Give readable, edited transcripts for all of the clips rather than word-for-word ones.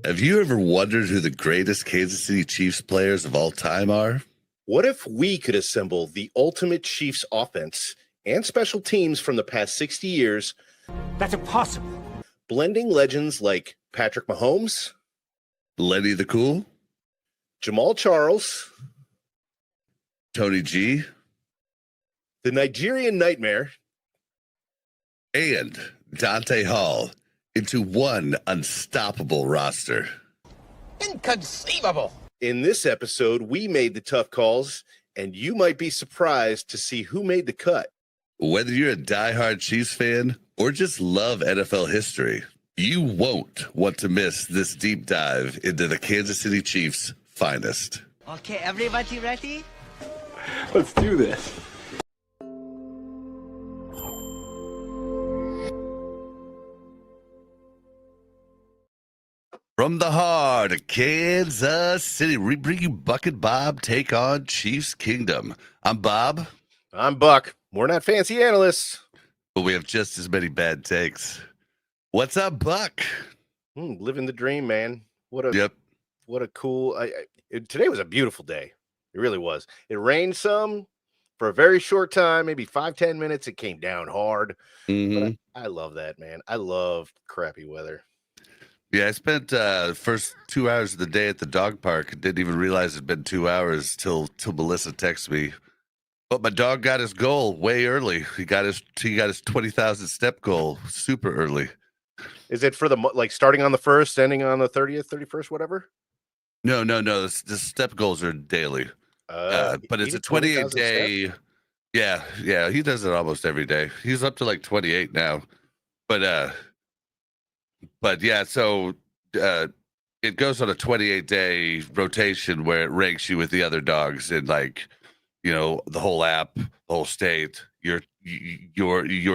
Have you ever wondered who the greatest Kansas City Chiefs players of all time are? What if we could assemble the ultimate Chiefs offense and special teams from the past 60 years? That's impossible. Blending legends like Patrick Mahomes, Lenny the Cool, Jamaal Charles, Tony G, the Nigerian Nightmare, and Dante Hall into one unstoppable roster. Inconceivable. In this episode, we made the tough calls, and you might be surprised to see who made the cut. Whether you're a diehard Chiefs fan or just love NFL history, you won't want to miss this deep dive into the Kansas City Chiefs' finest. Okay, everybody ready? Let's do this. From the heart of Kansas City, we bring you Buk N Bob Take on Chiefs Kingdom. I'm Bob. I'm Buck. We're not fancy analysts. But we have just as many bad takes. What's up, Buck? Living the dream, man. What a cool. Today was a beautiful day. It really was. It rained some for a very short time, maybe 5-10 minutes. It came down hard. But I love that, man. I love crappy weather. Yeah, I spent the first 2 hours of the day at the dog park. Didn't even realize it'd been 2 hours till Melissa texted me. But my dog got his goal way early. He got his 20,000 step goal super early. Is it for the starting on the 1st, ending on the 30th, 31st, whatever? No. The step goals are daily. But it's a 28-day. Yeah. He does it almost every day. He's up to like 28 now. But yeah, so it goes on a 28-day rotation where it ranks you with the other dogs in the whole app, the whole state, your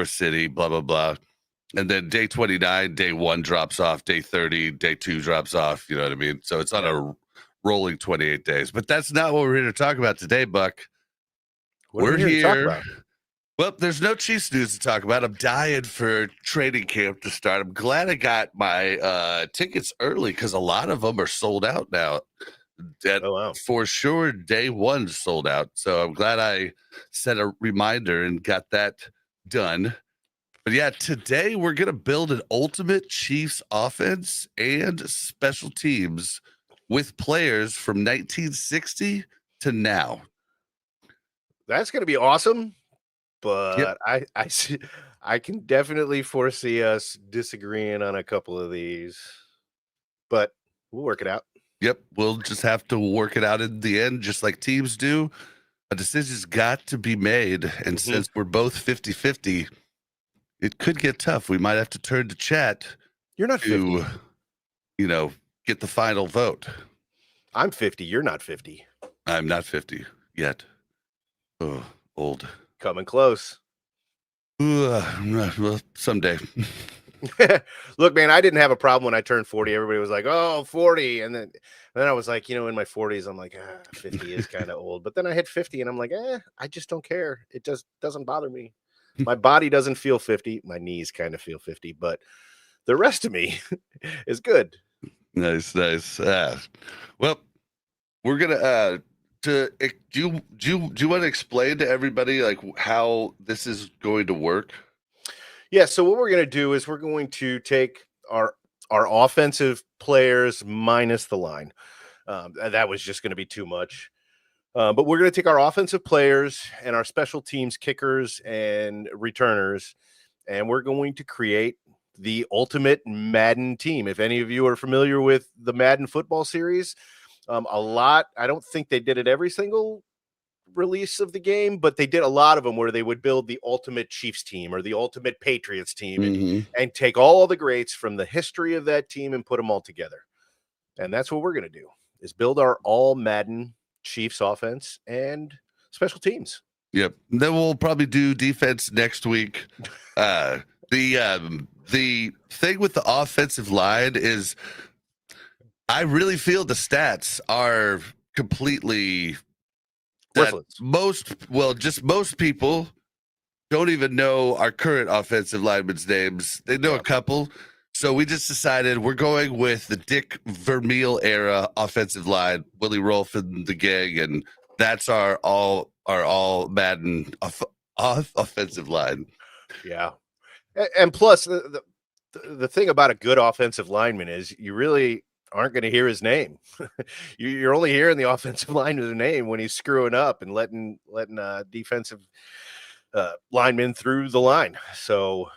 city, blah blah blah. And then day 29, day 1 drops off, day 30, day 2 drops off, you know what I mean? So it's on a rolling 28 days. But that's not what we're here to talk about today, Buck. We're here to talk about. Well, there's no Chiefs news to talk about. I'm dying for training camp to start. I'm glad I got my tickets early because a lot of them are sold out now. For sure, day 1 sold out. So I'm glad I set a reminder and got that done. But yeah, today we're going to build an ultimate Chiefs offense and special teams with players from 1960 to now. That's going to be awesome. But yep. I can definitely foresee us disagreeing on a couple of these, but we'll work it out. Yep, we'll just have to work it out in the end, just like teams do. A decision's got to be made, and since we're both 50-50, it could get tough. We might have to turn to chat. You're not 50. Get the final vote. I'm 50. You're not 50. I'm not 50 yet. Oh, old. Coming close. Well, someday. Look, man, I didn't have a problem when I turned 40. Everybody was like, oh, 40. And then I was like, in my 40s, I'm like, 50 is kind of old. But then I hit 50 and I'm like, I just don't care. It just doesn't bother me. My body doesn't feel 50. My knees kind of feel 50. But the rest of me is good. Nice. Well, we're going to... do you want to explain to everybody how this is going to work? Yeah, so what we're going to do is we're going to take our offensive players minus the line. That was just going to be too much. But we're going to take our offensive players and our special teams kickers and returners, and we're going to create the ultimate Madden team. If any of you are familiar with the Madden football series, I don't think they did it every single release of the game, but they did a lot of them where they would build the ultimate Chiefs team or the ultimate Patriots team and take all the greats from the history of that team and put them all together. And that's what we're going to do, is build our all Madden Chiefs offense and special teams. Yep. Then we'll probably do defense next week. The thing with the offensive line is I really feel the stats are completely most people don't even know our current offensive linemen's names. They know a couple. So we just decided we're going with the Dick Vermeil era offensive line, Willie Rolfe and the gang, and that's our all Madden offensive line. Yeah, and plus the thing about a good offensive lineman is you really aren't going to hear his name. You're only hearing the offensive lineman's name when he's screwing up and letting defensive linemen through the line. So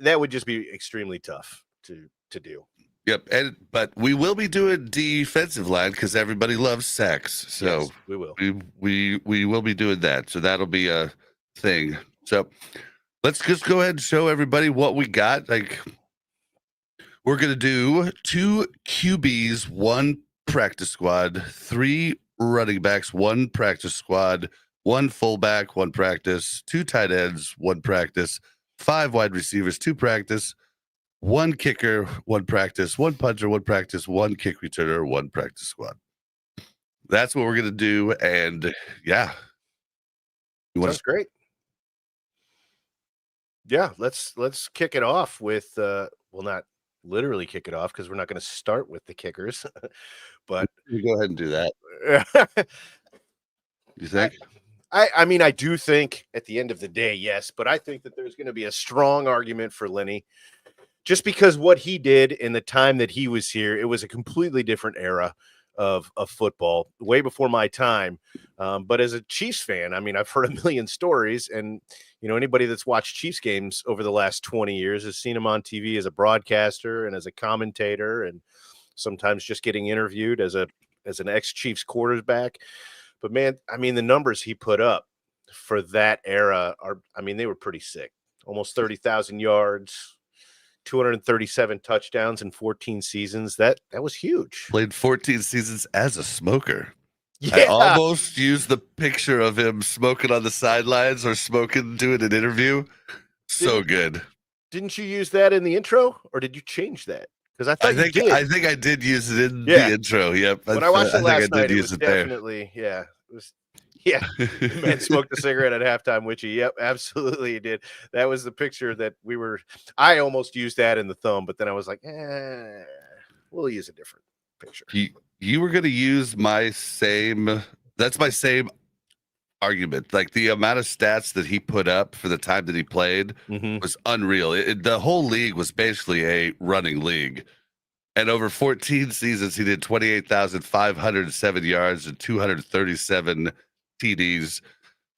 that would just be extremely tough to do. Yep, but we will be doing defensive line because everybody loves sacks. So yes, we will. We will be doing that. So that'll be a thing. So let's just go ahead and show everybody what we got. Like, we're gonna do 2 QBs, 1 practice squad, 3 running backs, 1 practice squad, 1 fullback, 1 practice, 2 tight ends, 1 practice, 5 wide receivers, 2 practice, 1 kicker, 1 practice, 1 punter, 1 practice, 1 kick returner, 1 practice squad. That's what we're gonna do, and yeah, Sounds great. Yeah, let's kick it off with well, not literally kick it off because we're not going to start with the kickers, but you go ahead and do that. You think? I mean, I do think at the end of the day, yes, but I think that there's going to be a strong argument for Lenny. Just because what he did in the time that he was here, it was a completely different era of football, way before my time. But as a Chiefs fan, I mean, I've heard a million stories, and anybody that's watched Chiefs games over the last 20 years has seen him on TV as a broadcaster and as a commentator, and sometimes just getting interviewed as an ex-Chiefs quarterback. But man, I mean, the numbers he put up for that era they were pretty sick. Almost 30,000 yards. 237 touchdowns in 14 seasons. That was huge. Played 14 seasons as a smoker. Yeah. I almost used the picture of him smoking on the sidelines or smoking doing an interview. So good. Didn't you use that in the intro, or did you change that? Because I thought you did. I think I did use it in the intro. Yep. When I watched it last night, it was definitely there. It was. Yeah, the man smoked a cigarette at halftime, which he, absolutely he did. That was the picture that I almost used that in the thumb, but then I was like, we'll use a different picture. You were going to use that's my same argument. Like, the amount of stats that he put up for the time that he played was unreal. The whole league was basically a running league. And over 14 seasons, he did 28,507 yards and 237 TDs,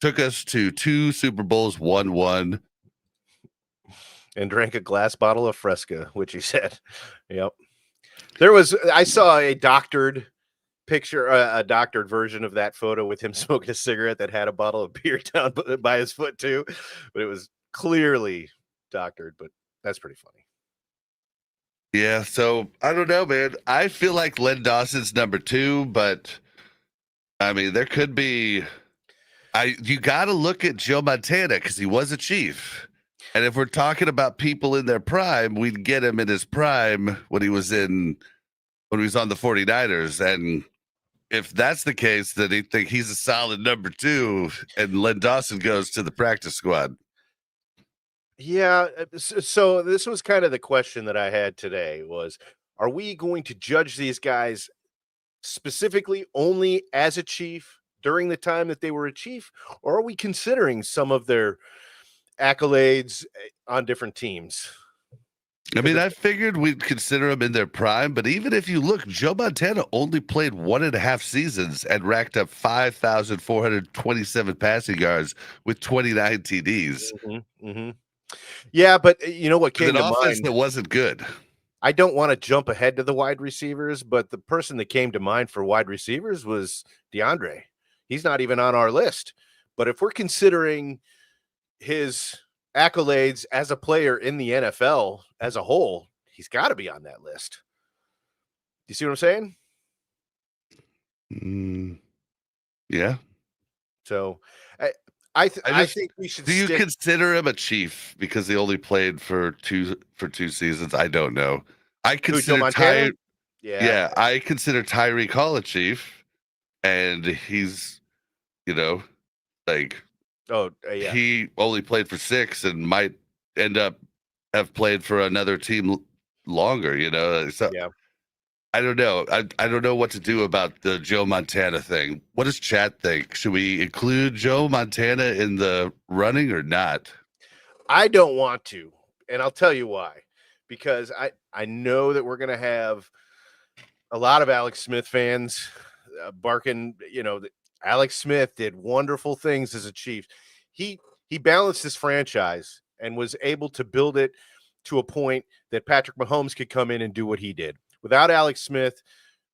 took us to 2 Super Bowls, won 1, and drank a glass bottle of Fresca, which he said. Yep. I saw a doctored picture, a doctored version of that photo with him smoking a cigarette that had a bottle of beer down by his foot too, but it was clearly doctored. But that's pretty funny. Yeah, so I don't know, man. I feel like Len Dawson's number 2, but I mean, there could be. You got to look at Joe Montana because he was a Chief, and if we're talking about people in their prime, we'd get him in his prime when he was on the 49ers, and if that's the case, then I think he's a solid number 2, and Len Dawson goes to the practice squad. Yeah, so this was kind of the question that I had today was, are we going to judge these guys specifically only as a Chief during the time that they were a Chief, or are we considering some of their accolades on different teams? I mean, I figured we'd consider them in their prime, but even if you look, Joe Montana only played 1.5 seasons and racked up 5,427 passing yards with 29 TDs. Yeah, but you know what came to mind? That wasn't good. I don't want to jump ahead to the wide receivers, but the person that came to mind for wide receivers was DeAndre. He's not even on our list. But if we're considering his accolades as a player in the NFL as a whole, he's got to be on that list. Do you see what I'm saying? Yeah. So I think we should. Do you consider him a Chief because he only played for two seasons? I don't know. I consider I consider Tyreek Hall a Chief, and he's, he only played for 6 and might end up have played for another team longer, So Yeah. I don't know. I don't know what to do about the Joe Montana thing. What does chat think? Should we include Joe Montana in the running or not? I don't want to, and I'll tell you why. Because I know that we're going to have a lot of Alex Smith fans barking, that Alex Smith did wonderful things as a Chief. He balanced this franchise and was able to build it to a point that Patrick Mahomes could come in and do what he did. Without Alex Smith,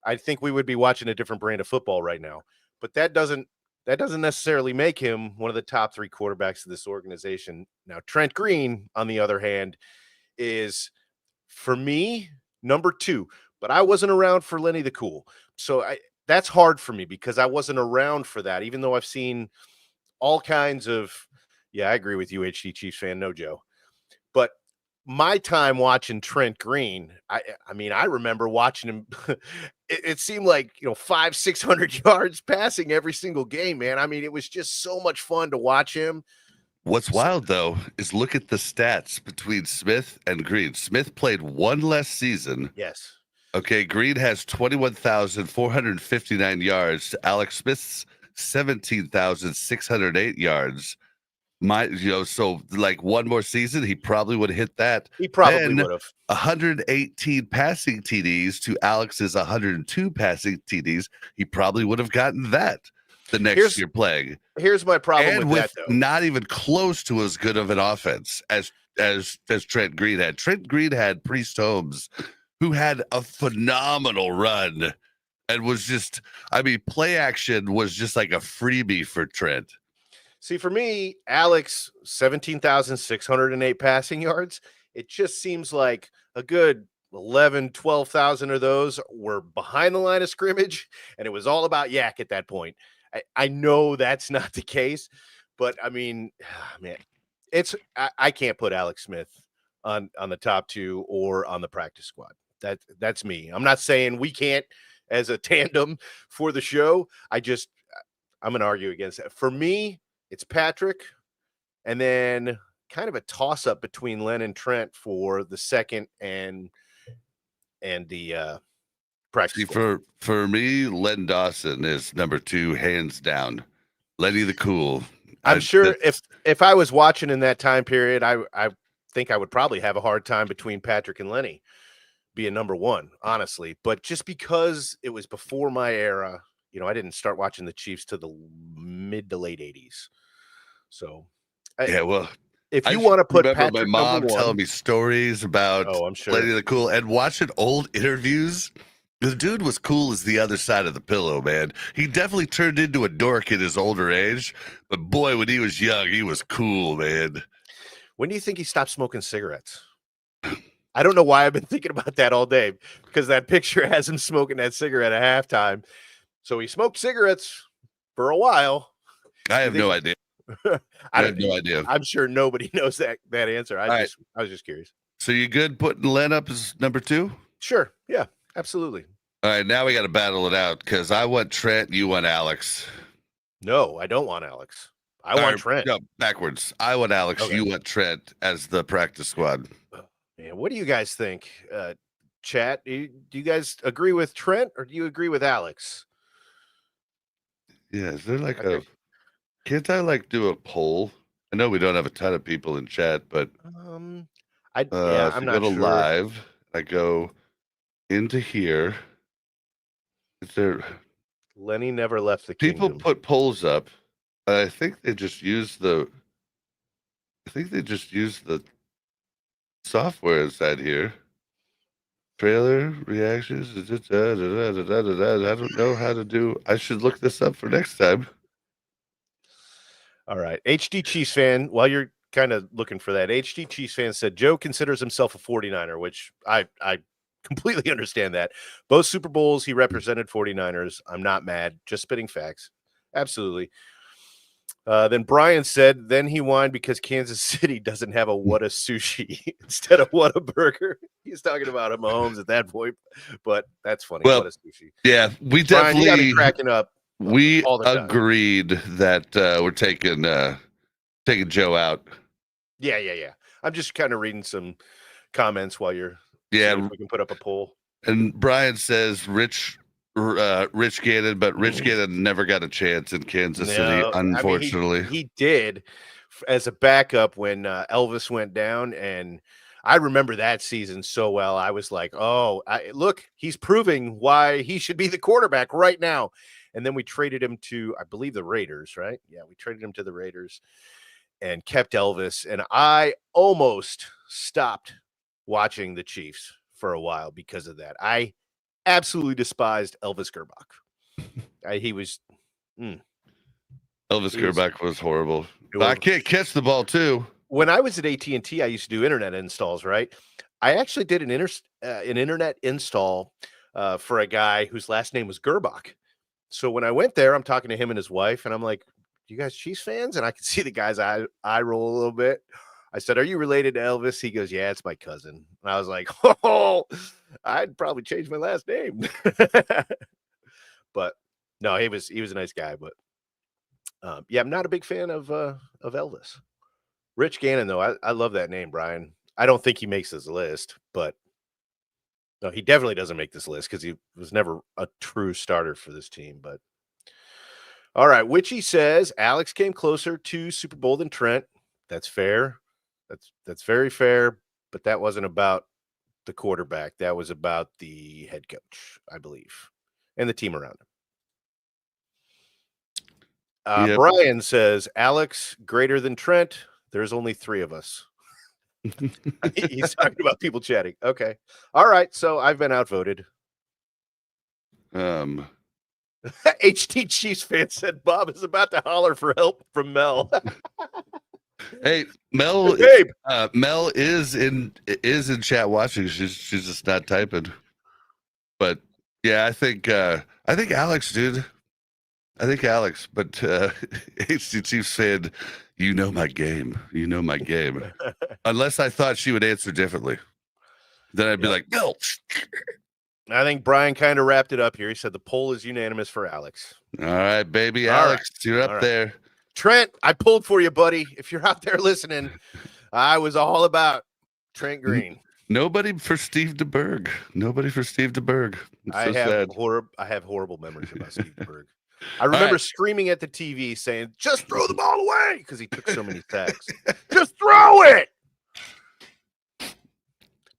I think we would be watching a different brand of football right now. But that doesn't necessarily make him one of the top 3 quarterbacks of this organization. Now, Trent Green, on the other hand, is, for me, number 2. But I wasn't around for Lenny the Cool. So that's hard for me because I wasn't around for that, even though I've seen all kinds of, yeah, I agree with you, HD Chiefs fan, no Joe. But my time watching Trent Green, I mean, I remember watching him. It seemed like, 500-600 yards passing every single game, man. I mean, it was just so much fun to watch him. What's wild, though, is look at the stats between Smith and Green. Smith played one less season. Yes. Okay, Green has 21,459 yards to Alex Smith's 17,608 yards. So like one more season, he probably would have hit that. He probably would have. 118 passing TDs to Alex's 102 passing TDs. He probably would have gotten that the next year playing. Here's my problem with that, though. Not even close to as good of an offense as Trent Green had. Trent Green had Priest Holmes, who had a phenomenal run and was just, play action was just like a freebie for Trent. See, for me, Alex, 17,608 passing yards. It just seems like a good 11, 12,000 of those were behind the line of scrimmage, and it was all about yak at that point. I know that's not the case, but man, I can't put Alex Smith on the top 2 or on the practice squad. That's me. I'm not saying we can't as a tandem for the show. I'm going to argue against that. For me, it's Patrick, and then kind of a toss-up between Len and Trent for the second and the practice. See, for me, Len Dawson is number 2, hands down. Lenny the Cool. I'm sure if I was watching in that time period, I think I would probably have a hard time between Patrick and Lenny being number 1, honestly. But just because it was before my era, I didn't start watching the Chiefs to the mid to late 80s. So, yeah, well, if you want to put Patrick, my mom telling me stories about I'm sure. Lenny the Cool and watching old interviews. The dude was cool as the other side of the pillow, man. He definitely turned into a dork in his older age, but boy, when he was young, he was cool, man. When do you think he stopped smoking cigarettes? I don't know why I've been thinking about that all day, because that picture has him smoking that cigarette at halftime. So he smoked cigarettes for a while. I have no idea. I have no idea. I'm sure nobody knows that answer. I was just curious. So you good putting Len up as number 2? Sure. Yeah, absolutely. All right, now we got to battle it out because I want Trent, you want Alex. No, I don't want Alex. I want Trent. No, backwards. I want Alex. Okay. You want Trent as the practice squad. Man, what do you guys think? Chat, do you guys agree with Trent or do you agree with Alex? Yeah, is there like can't I do a poll? I know we don't have a ton of people in chat, but I'm not go to sure. Live. I go into here. Is there? Lenny never left the people kingdom. Put polls up. I think they just use the. Software inside here. Trailer reactions. I don't know how to do. I should look this up for next time. All right. HD Chiefs fan, while you're kind of looking for that, HD Chiefs fan said Joe considers himself a 49er, which I completely understand that. Both Super Bowls, he represented 49ers. I'm not mad. Just spitting facts. Absolutely. Then Brian said, then he whined because Kansas City doesn't have a what a sushi instead of what a burger. He's talking about a Mahomes at that point, but that's funny. Well, what a sushi. Yeah, we Brian, definitely you gotta be cracking up. We agreed that we're taking Joe out. Yeah. I'm just kind of reading some comments while you're. Yeah, if we can put up a poll. And Brian says Rich Gannon, but Rich Gannon never got a chance in Kansas City, unfortunately. I mean, he did as a backup when Elvis went down, and I remember that season so well. I was like, oh, look, he's proving why he should be the quarterback right now. And then we traded him to, I believe, the Raiders, right? Yeah, we traded him to the Raiders and kept Elvis. And I almost stopped watching the Chiefs for a while because of that. I absolutely despised Elvis Gerbach. He was Elvis Gerbach was horrible. But I can't catch the ball too. When I was at AT&T, I used to do internet installs, right? I actually did an internet install for a guy whose last name was Gerbach. So when I went there, I'm talking to him and his wife, and I'm like, "You guys Chiefs fans?" And I could see the guy's eye roll a little bit. I said, "Are you related to Elvis?" He goes, "Yeah, it's my cousin." And I was like, "Oh, I'd probably change my last name." But no, he was a nice guy. But yeah, I'm not a big fan of Elvis. Rich Gannon, though, I love that name, Brian. I don't think he makes this list, but no, he definitely doesn't make this list because he was never a true starter for this team. But all right, Witchy says Alex came closer to Super Bowl than Trent. That's fair. That's very fair, but that wasn't about the quarterback. That was about the head coach, I believe, and the team around him. Yep. Brian says Alex greater than Trent. There's only 3 of us. He's talking about people chatting. Okay. All right. So I've been outvoted. HT Chiefs fan said Bob is about to holler for help from Mel. Hey, Mel. Babe. Mel is in chat watching. She's just not typing. But yeah, I think Alex, dude. I think Alex, but HT Chiefs fan, you know my game. You know my game. Unless I thought she would answer differently. Then I'd be like, no. I think Brian kind of wrapped it up here. He said the poll is unanimous for Alex. All right, baby. All Alex, right. You're up there. Trent, I pulled for you, buddy. If you're out there listening, I was all about Trent Green. Nobody for Steve DeBerg. Nobody for Steve DeBerg. I have horrible memories about Steve DeBerg. I remember screaming at the TV saying, just throw the ball away, because he took so many sacks. Just throw it.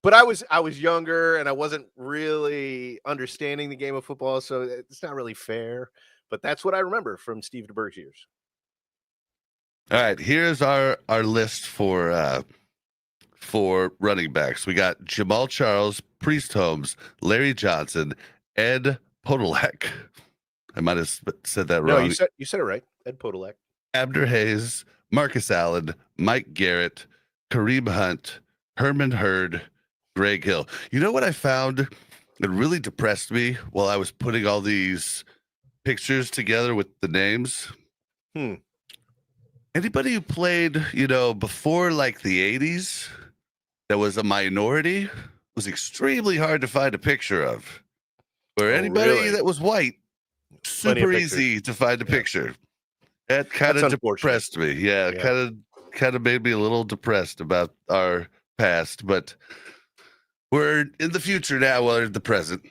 But I was younger and I wasn't really understanding the game of football, so it's not really fair. But that's what I remember from Steve DeBerg's years. All right, here's our list for running backs. We got Jamaal Charles, Priest Holmes, Larry Johnson, Ed Podolak. I might have said that wrong. No, you said it right. Ed Podolak. Abner Hayes, Marcus Allen, Mike Garrett, Kareem Hunt, Herman Hurd, Greg Hill. You know what I found that really depressed me while I was putting all these pictures together with the names? Anybody who played, before like the 80s that was a minority was extremely hard to find a picture of. Where anybody that was white, super easy to find a picture. That kind of depressed me. Yeah. Kind of made me a little depressed about our past, but we're in the future now. We're in the present.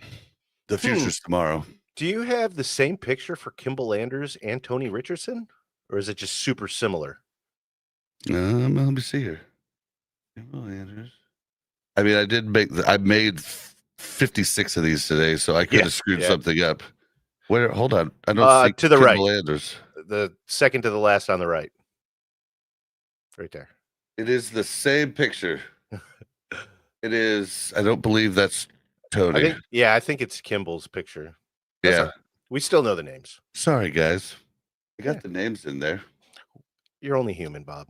The future's tomorrow. Do you have the same picture for Kimball Landers and Tony Richardson, or is it just super similar? Let me see here. Kimball Landers. I mean, I made 56 of these today, so I could have screwed something up. Where? Hold on. I don't see to the Kimball right. Landers. The second to the last on the right. Right there. It is the same picture. It is. I don't believe that's Tony. I think it's Kimball's picture. We still know the names. Sorry, guys. I got the names in there. You're only human, Bob.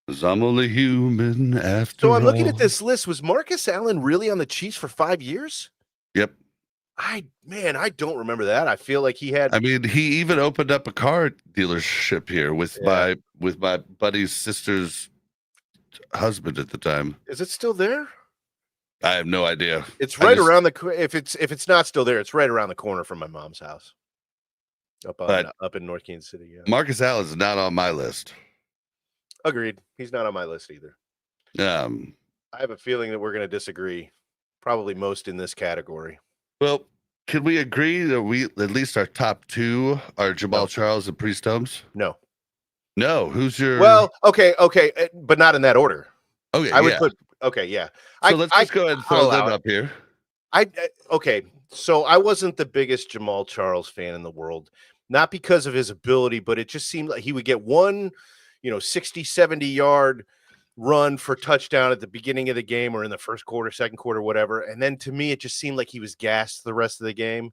'Cause I'm only human after all. So I'm looking all. at this list. Was Marcus Allen really on the Chiefs for 5 years? Yep. I don't remember that. I feel like he had. I mean, he even opened up a car dealership here with my buddy's sister's husband at the time. Is it still there? I have no idea. It's right around the. If it's not still there, it's right around the corner from my mom's house. Up in North Kansas City. Yeah. Marcus Allen's not on my list. Agreed. He's not on my list either. I have a feeling that we're going to disagree, probably most in this category. Well, can we agree that we at least our top two are Jamaal Charles and Priest Holmes? No. No. Who's your? Well, okay, but not in that order. Okay, I would put. Okay, yeah. So let's just go ahead and throw them up here. Okay. So I wasn't the biggest Jamaal Charles fan in the world, not because of his ability, but it just seemed like he would get one, 60, 70-yard run for touchdown at the beginning of the game or in the first quarter, second quarter, whatever. And then to me, it just seemed like he was gassed the rest of the game.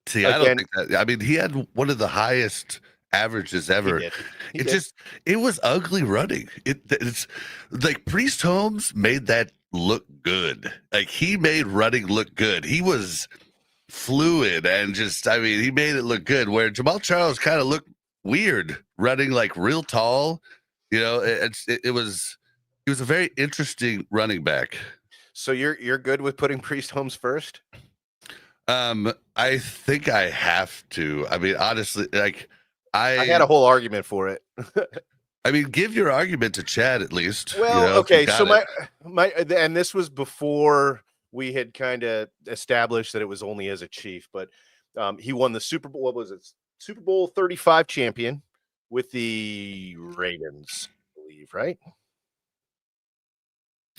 See, I don't think that. I mean, he had one of the highest averages ever. It was ugly running. It's like Priest Holmes made that look good. Like he made running look good. He was fluid and he made it look good. Where Jamaal Charles kind of looked weird running like real tall. He was a very interesting running back. So you're good with putting Priest Holmes first? I think I have to. I mean, honestly, like I had a whole argument for it. I mean, give your argument to Chad at least. Well, okay. So my and this was before we had kind of established that it was only as a Chief, but he won the Super Bowl. What was it? Super Bowl 35 champion with the Ravens, I believe, right?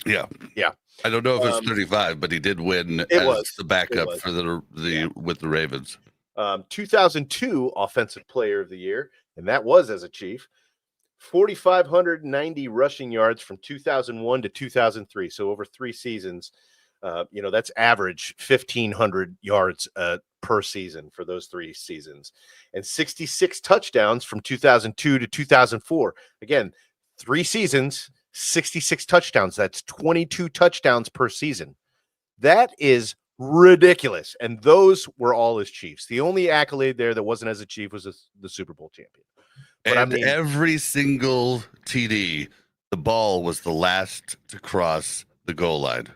Yeah. Yeah. I don't know if it's 35, but he did win as the backup for with the Ravens. 2002 Offensive Player of the Year, and that was as a Chief. 4,590 rushing yards from 2001 to 2003. So over 3 seasons, that's average 1,500 yards per season for those 3 seasons, and 66 touchdowns from 2002 to 2004. Again, 3 seasons, 66 touchdowns. That's 22 touchdowns per season. That is ridiculous. And those were all as Chiefs. The only accolade there that wasn't as a Chief was the Super Bowl champion. But and every single TD, the ball was the last to cross the goal line.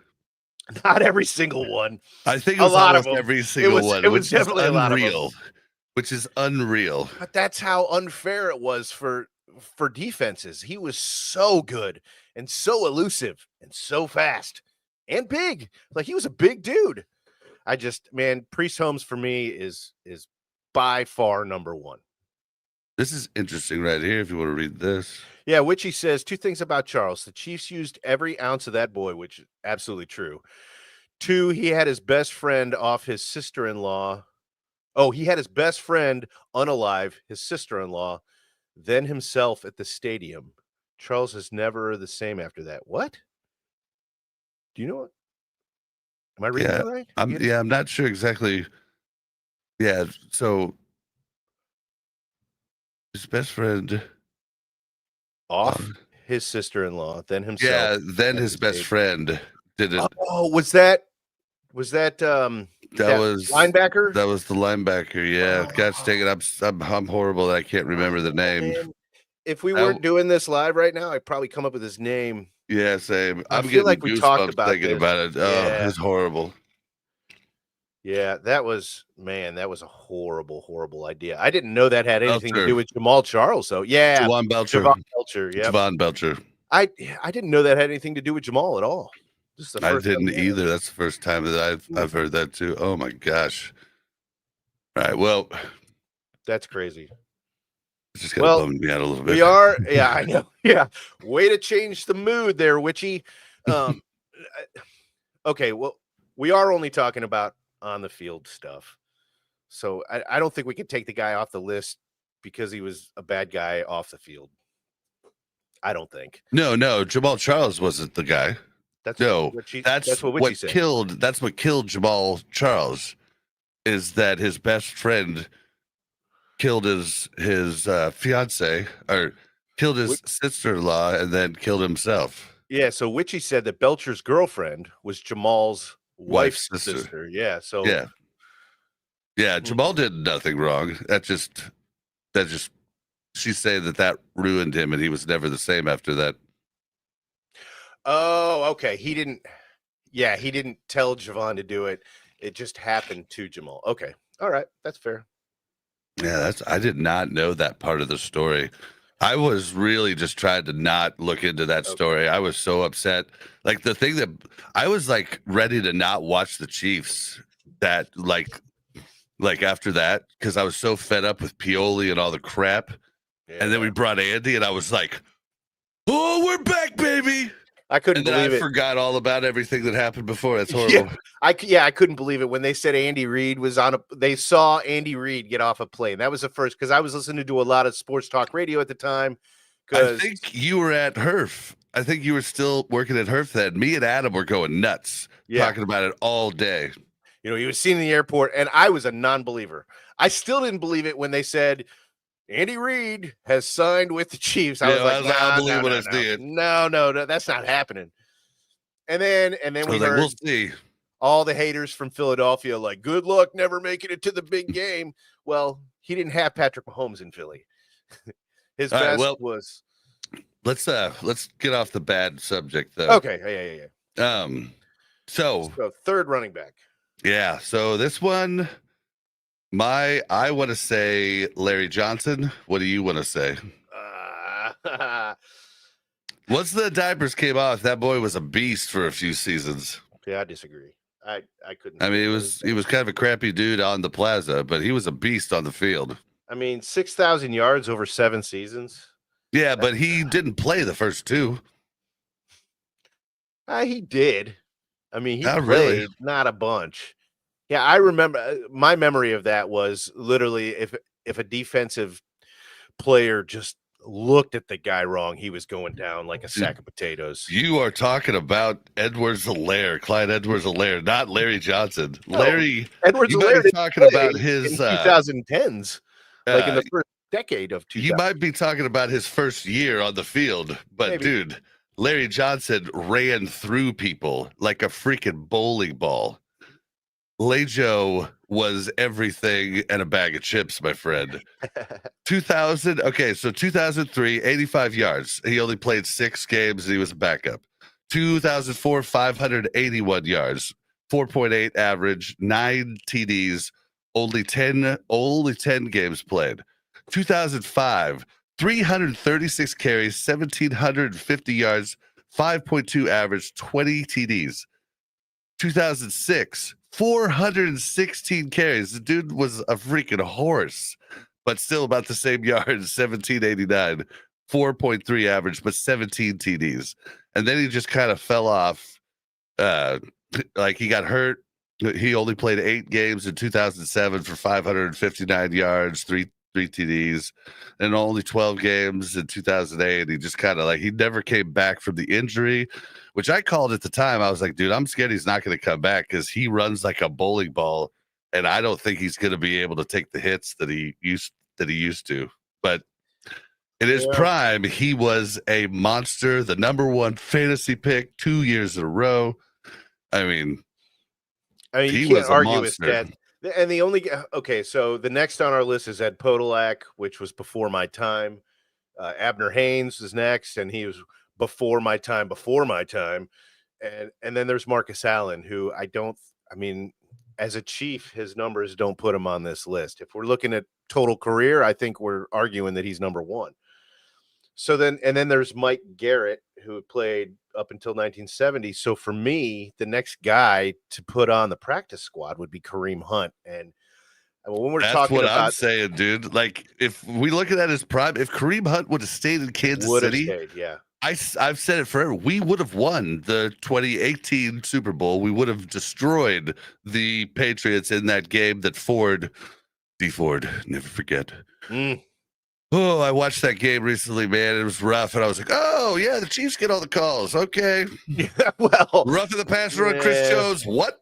Not every single one. I think it was almost every single one. It was definitely unreal. Which is unreal. But that's how unfair it was for defenses. He was so good and so elusive and so fast and big. Like he was a big dude. Priest Holmes for me is by far number 1. This is interesting right here if you want to read this. Yeah, Witchy says 2 things about Charles. The Chiefs used every ounce of that boy, which is absolutely true. 2, he had his best friend off his sister-in-law. Oh, he had his best friend unalive, his sister-in-law, then himself at the stadium. Charles is never the same after that. What? Do you know what? Am I reading that right? I'm not sure exactly. Yeah, so his best friend off his sister-in-law, then himself. Yeah, then his best friend did it. Oh, was that that was linebacker? That was the linebacker. Yeah, gosh dang it, I'm horrible that I can't remember the name. Man. If we weren't doing this live right now, I'd probably come up with his name. Yeah, same. I feel like we talked about thinking about it. Oh, it's horrible. Yeah, that was a horrible, horrible idea. I didn't know that had anything to do with Jamaal Charles, though. Yeah, Javon Belcher. Yeah, Javon Belcher. I didn't know that had anything to do with Jamaal at all. I didn't either. That's the first time that I've heard that too. Oh my gosh! All right, well, that's crazy. It's just gonna bum me out a little bit. We are, yeah, I know. Yeah, way to change the mood there, Witchy. Okay, well, we are only talking about on the field stuff, so I don't think we can take the guy off the list because he was a bad guy off the field. I don't think. No, Jamaal Charles wasn't the guy. That's what killed Jamaal Charles. Is that his best friend killed his fiance or killed his sister-in-law and then killed himself. Yeah, so Witchy said that Belcher's girlfriend was Jamal's wife's sister. Yeah, so yeah, Jamaal did nothing wrong. That just she's saying that ruined him and he was never the same after that. Oh, okay. He didn't tell Javon to do it. It just happened to Jamaal. Okay. All right. That's fair. Yeah, I did not know that part of the story. I was really just trying to not look into that story. I was so upset. Like the thing that I was like ready to not watch the Chiefs that like after that because I was so fed up with Pioli and all the crap. Yeah. And then we brought Andy and I was like, oh, we're back, baby. I couldn't believe it. I forgot all about everything that happened before. That's horrible. I couldn't believe it when they said Andy Reid was they saw Andy Reid get off a plane. That was the first, because I was listening to a lot of sports talk radio at the time. I think you were at HERF. I think you were still working at HERF then. Me and Adam were going nuts talking about it all day. You know, he was seen in the airport, and I was a non-believer. I still didn't believe it when they said Andy Reid has signed with the Chiefs. I was like, I believe what I see. No, that's not happening. And then we heard, we'll see. All the haters from Philadelphia like, good luck never making it to the big game. Well, he didn't have Patrick Mahomes in Philly. His best was. Let's get off the bad subject though. Okay, yeah. So third running back. Yeah. So this one, I want to say Larry Johnson. What do you want to say? Once the diapers came off, that boy was a beast for a few seasons. Yeah, I disagree. I couldn't. I mean, he was kind of a crappy dude on the plaza, but he was a beast on the field. I mean, 6,000 yards over 7 seasons. Yeah, but he didn't play the first 2. He did. I mean, he not played really. Not a bunch. Yeah, I remember my memory of that was literally if a defensive player just looked at the guy wrong, he was going down like a sack of potatoes. You are talking about Clyde Edwards-Helaire, not Larry Johnson. No, Larry Edwards-Helaire talking about his 2010s, like in the first decade of 2000. You might be talking about his first year on the field, but maybe. Dude, Larry Johnson ran through people like a freaking bowling ball. Lejo was everything and a bag of chips, my friend. 2003, 85 yards. He only played 6 games and he was a backup. 2004, 581 yards, 4.8 average, 9 TDs, only 10 games played. 2005, 336 carries, 1,750 yards, 5.2 average, 20 TDs. 2006, 416 carries. The dude was a freaking horse, but still about the same yards, 1,789, 4.3 average, but 17 TDs. And then he just kind of fell off. Like he got hurt. He only played 8 games in 2007 for 559 yards, 3 TDs, and only 12 games in 2008. He just kind of he never came back from the injury, which I called at the time. I was like, dude, I'm scared he's not going to come back because he runs like a bowling ball, and I don't think he's going to be able to take the hits that he used to. But in his prime, he was a monster, the number 1 fantasy pick 2 years in a row. I mean, he can't argue with that. And so the next on our list is Ed Podolak, which was before my time. Abner Haynes was next, and he was before my time. And then there's Marcus Allen, who as a Chief, his numbers don't put him on this list. If we're looking at total career, I think we're arguing that he's number 1. So then there's Mike Garrett, who played up until 1970. So for me, the next guy to put on the practice squad would be Kareem Hunt. And when we're talking about, I'm saying, dude, like if we look at his prime, if Kareem Hunt would have stayed in Kansas City, I've said it forever. We would have won the 2018 Super Bowl. We would have destroyed the Patriots in that game that Ford, never forget. Oh, I watched that game recently, man. It was rough, and I was like, "Oh yeah, the Chiefs get all the calls." Okay, rough in the passer on Chris Jones. What?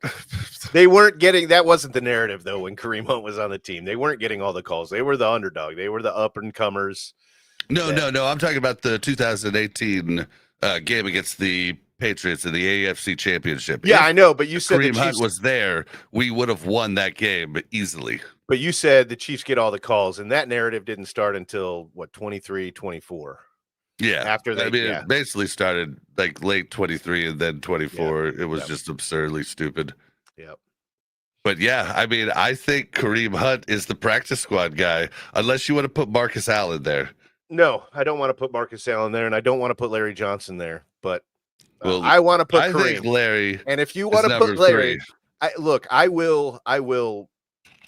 They weren't getting. That wasn't the narrative though. When Kareem Hunt was on the team, they weren't getting all the calls. They were the underdog. They were the up and comers. No. I'm talking about the 2018 game against the Patriots in the AFC Championship. Yeah, I know, but you said Kareem Hunt was there. We would have won that game easily. But you said the Chiefs get all the calls, and that narrative didn't start until, 23, 24? Yeah. After that, it basically started like late 23 and then 24. It was just absurdly stupid. Yep. But yeah, I think Kareem Hunt is the practice squad guy, unless you want to put Marcus Allen there. No, I don't want to put Marcus Allen there, and I don't want to put Larry Johnson there, but Well, I want to put I think Kareem. Larry. And if you want to number put Larry, 3. I will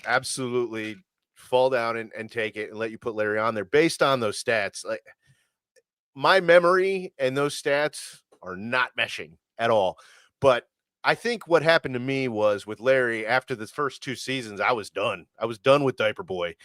absolutely fall down and take it and let you put Larry on there based on those stats. Like my memory and those stats are not meshing at all. But I think what happened to me was with Larry after the first 2 seasons, I was done. I was done with Diaper Boy.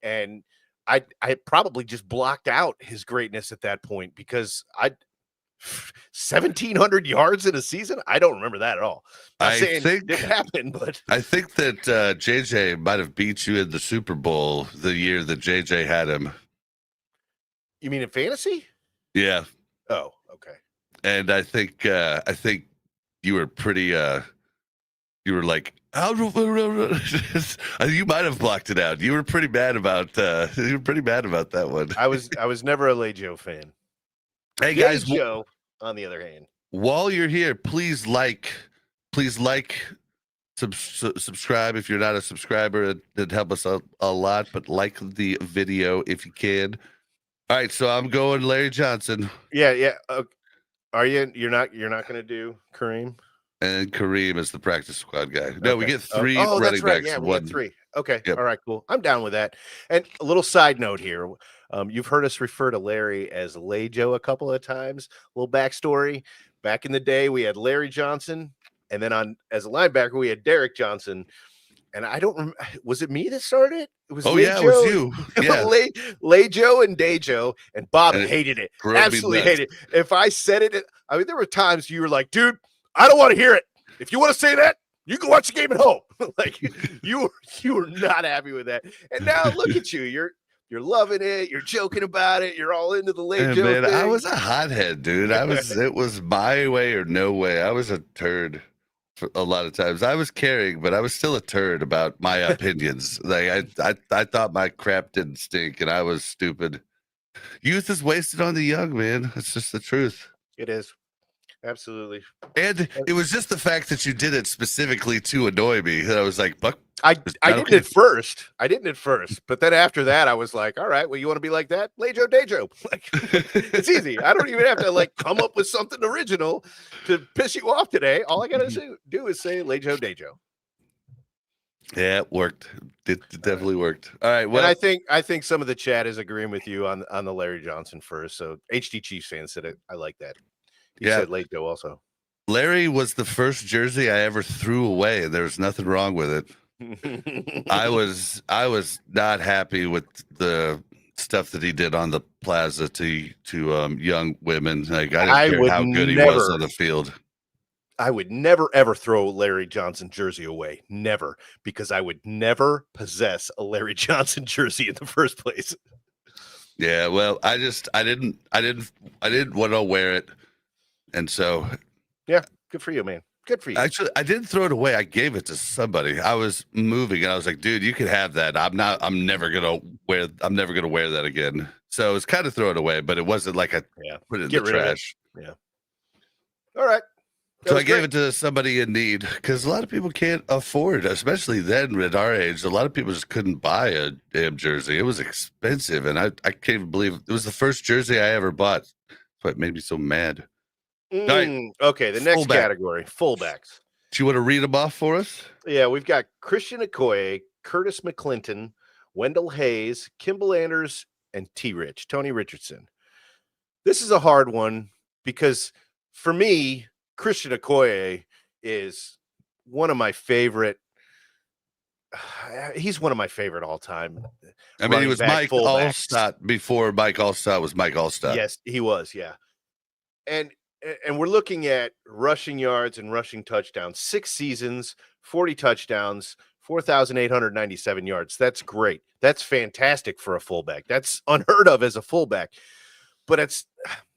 And I probably just blocked out his greatness at that point because 1,700 yards in a season. I don't remember that at all. Not saying it didn't happen, but I think that JJ might have beat you in the Super Bowl the year that JJ had him. You mean in fantasy? Yeah. Oh, okay. And I think you were pretty. You were like, you might have blocked it out. You were pretty mad about. You were pretty mad about that one. I was never a Lejo fan. Hey guys, Joe. On the other hand, while you're here, please like, subscribe if you're not a subscriber. It'd help us a lot. But like the video if you can. All right, so I'm going Larry Johnson. Yeah. Are you? You're not going to do Kareem? And Kareem is the practice squad guy. No, we get 3 running running right. backs. Yeah, we get 3. Okay. Yep. All right, cool. I'm down with that. And a little side note here. You've heard us refer to Larry as Lejo a couple of times. A little backstory. Back in the day, we had Larry Johnson. And then as a linebacker, we had Derek Johnson. And I don't remember. Was it me that started it? It was Lejo. Yeah, it was you. Yeah. Lejo and Dejo. And Bob hated it. Absolutely hated it. If I said it, I mean, there were times you were like, dude, I don't want to hear it. If you want to say that, you can watch the game at home. Like you were not happy with that. And now look at you. You're loving it. You're joking about it. You're all into the Lejo thing. I was a hothead, dude. It was my way or no way. I was a turd for a lot of times. I was caring, but I was still a turd about my opinions. Like I thought my crap didn't stink and I was stupid. Youth is wasted on the young, man. It's just the truth. It is. Absolutely. And it was just the fact that you did it specifically to annoy me that I was like, Buck. I didn't at first. But then after that, I was like, all right, well, you want to be like that? Lejo Dejo. Like, it's easy. I don't even have to like come up with something original to piss you off today. All I got to do is say Lejo Dejo. Yeah, it worked. It definitely worked. All right. Well, and I think some of the chat is agreeing with you on the Larry Johnson first. So HD Chiefs fans said it. I like that. You said Lejo also. Larry was the first jersey I ever threw away, and there was nothing wrong with it. I was not happy with the stuff that he did on the plaza to young women. Like I didn't care how good he was on the field. I would never ever throw Larry Johnson jersey away. Never, because I would never possess a Larry Johnson jersey in the first place. Yeah, well, I didn't want to wear it. And so, yeah, good for you, man. Good for you. Actually, I didn't throw it away. I gave it to somebody. I was moving, and I was like, "Dude, you can have that. I'm never gonna wear that again." So it's kind of throw it away, but it wasn't like I put it in the trash. Yeah. All right. So I gave it to somebody in need because a lot of people can't afford, especially then at our age. A lot of people just couldn't buy a damn jersey. It was expensive, and I can't even believe it was the first jersey I ever bought. So it made me so mad. Right. Okay, the next category, fullbacks. Do you want to read them off for us? Yeah, we've got Christian Okoye, Curtis McClinton, Wendell Hayes, Kimball Anders, and Tony Richardson. This is a hard one because for me, Christian Okoye is one of my favorite. He's one of my favorite all time. I mean, he was Mike Allstott before Mike Allstott was Mike Allstott. Yes, he was. Yeah. And we're looking at rushing yards and rushing touchdowns, 6 seasons, 40 touchdowns, 4,897 yards. That's great. That's fantastic for a fullback. That's unheard of as a fullback. But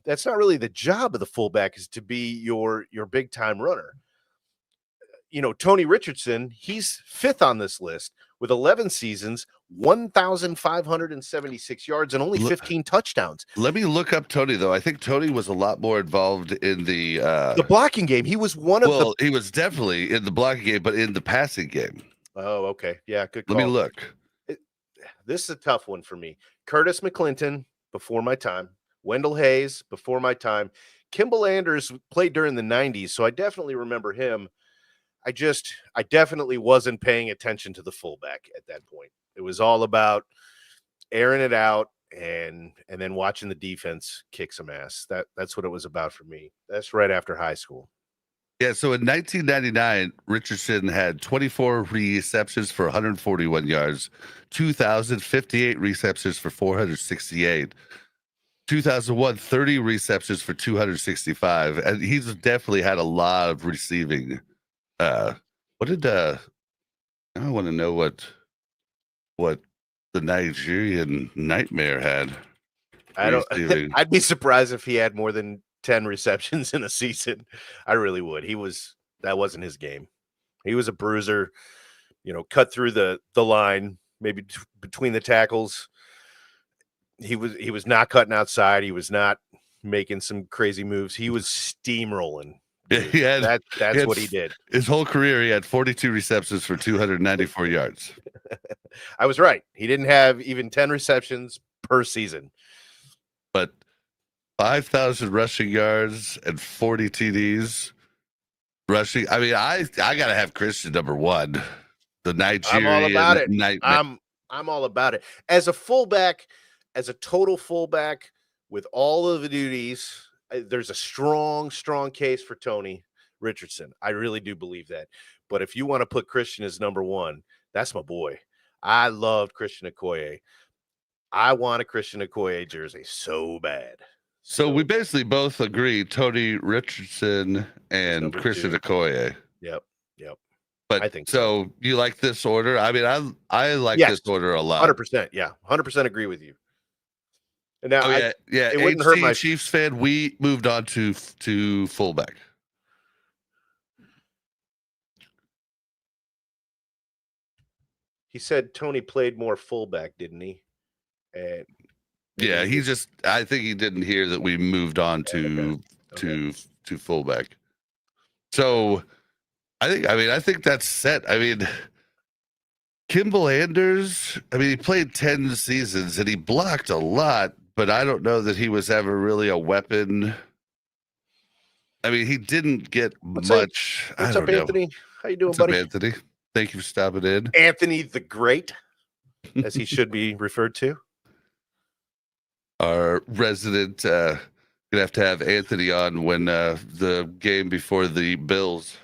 that's not really the job of the fullback, is to be your big time runner. You know, Tony Richardson, he's 5th on this list with 11 seasons, 1,576 yards, and only 15 touchdowns. Let me look up Tony, though. I think Tony was a lot more involved in the blocking game. He was he was definitely in the blocking game, but in the passing game. Oh, okay. Yeah, good call. Let me look. This is a tough one for me. Curtis McClinton, before my time. Wendell Hayes, before my time. Kimball Anders played during the 90s, so I definitely remember him. I definitely wasn't paying attention to the fullback at that point. It was all about airing it out and then watching the defense kick some ass. That's what it was about for me. That's right after high school. Yeah, so in 1999, Richardson had 24 receptions for 141 yards, 2,058 receptions for 468. 2001, 30 receptions for 265, and he's definitely had a lot of receiving. I want to know what the Nigerian Nightmare had. I'd be surprised if he had more than 10 receptions in a season. I really would. That wasn't his game. He was a bruiser, cut through the line, maybe between the tackles. He was not cutting outside. He was not making some crazy moves. He was steamrolling. That's what he did. His whole career, he had 42 receptions for 294 yards. I was right. He didn't have even 10 receptions per season. But 5,000 rushing yards and 40 TDs rushing. I mean, I got to have Christian number one. The Nigerian. I'm all about it. Nightmare. I'm all about it. As a fullback, as a total fullback with all of the duties, there's a strong case for Tony Richardson. I really do believe that. But if you want to put Christian as number one, that's my boy. I loved Christian Okoye. I want a Christian Okoye jersey so bad. So we basically both agree Tony Richardson and Christian Okoye. Yep. But I think so. You like this order? I mean, I like this order a lot. 100%. Yeah, 100% agree with you. And now, it wouldn't hurt my Chiefs fan. We moved on to fullback. He said Tony played more fullback, didn't he? And yeah, I think he didn't hear that we moved on to fullback. So I think that's set. I mean, Kimball Anders, he played 10 seasons and he blocked a lot, but I don't know that he was ever really a weapon. I mean, he didn't get much. What's up, Anthony? How you doing, buddy? Anthony? Thank you for stopping in. Anthony the Great, as he should be referred to. Our resident, gonna have to have Anthony on when the game before the Bills.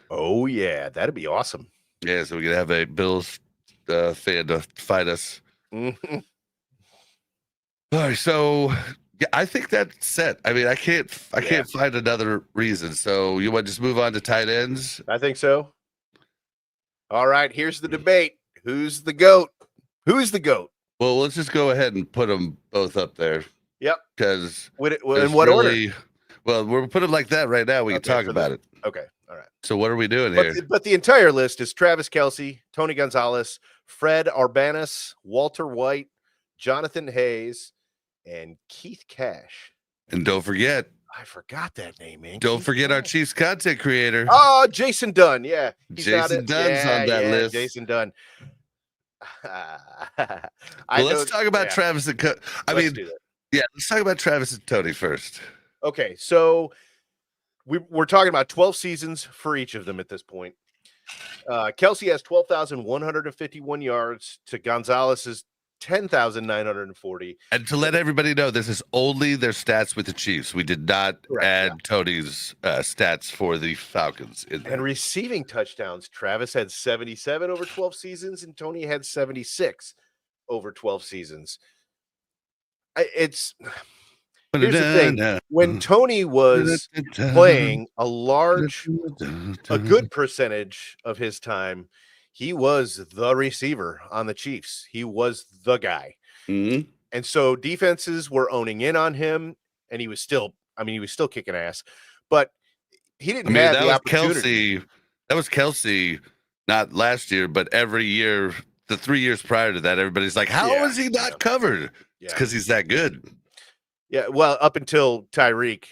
Oh yeah, that'd be awesome. Yeah, so we can have a Bills fan to fight us. Mm-hmm. All right, so yeah, I think that's set. I mean, I can't find another reason. So you want to just move on to tight ends? I think so. All right, here's the debate. Who's the GOAT? Who's the GOAT? Well, let's just go ahead and put them both up there. Yep. Because in what order? Well, we're putting it like that right now. We can talk about it. Okay. All right. So what are we doing here? But the entire list is Travis Kelce, Tony Gonzalez, Fred Arbanis, Walter White, Jonathan Hayes, and Keith Cash. And don't forget. I forgot that name, man. Don't forget our Chiefs content creator. Oh, Jason Dunn. Yeah. Jason Dunn's on that list. Jason Dunn. Let's talk about Travis and let's talk about Travis and Tony first. Okay, so we're talking about 12 seasons for each of them at this point. Kelce has 12,151 yards to Gonzalez's 10,940. And to let everybody know, this is only their stats with the Chiefs. We did not add Tony's stats for the Falcons. And receiving touchdowns, Travis had 77 over 12 seasons, and Tony had 76 over 12 seasons. Here's the thing. When Tony was playing a good percentage of his time, he was the receiver on the Chiefs. He was the guy. Mm-hmm. And so defenses were owning in on him, and he was still kicking ass. But he didn't have the opportunity. That was Kelce, not last year, but every year, the 3 years prior to that, everybody's like, how is he not covered? It's because he's that good. Yeah, well, up until Tyreek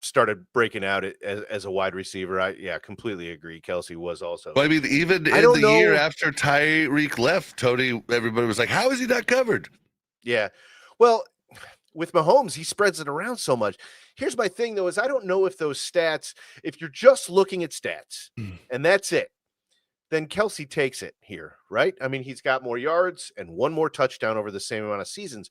started breaking out as a wide receiver. I completely agree. Kelce was also. Well, I mean, even in the year after Tyreek left, Tony, everybody was like, how is he not covered? Yeah. Well, with Mahomes, he spreads it around so much. Here's my thing, though, is I don't know if those stats, if you're just looking at stats and that's it, then Kelsey takes it here, right? I mean, he's got more yards and one more touchdown over the same amount of seasons.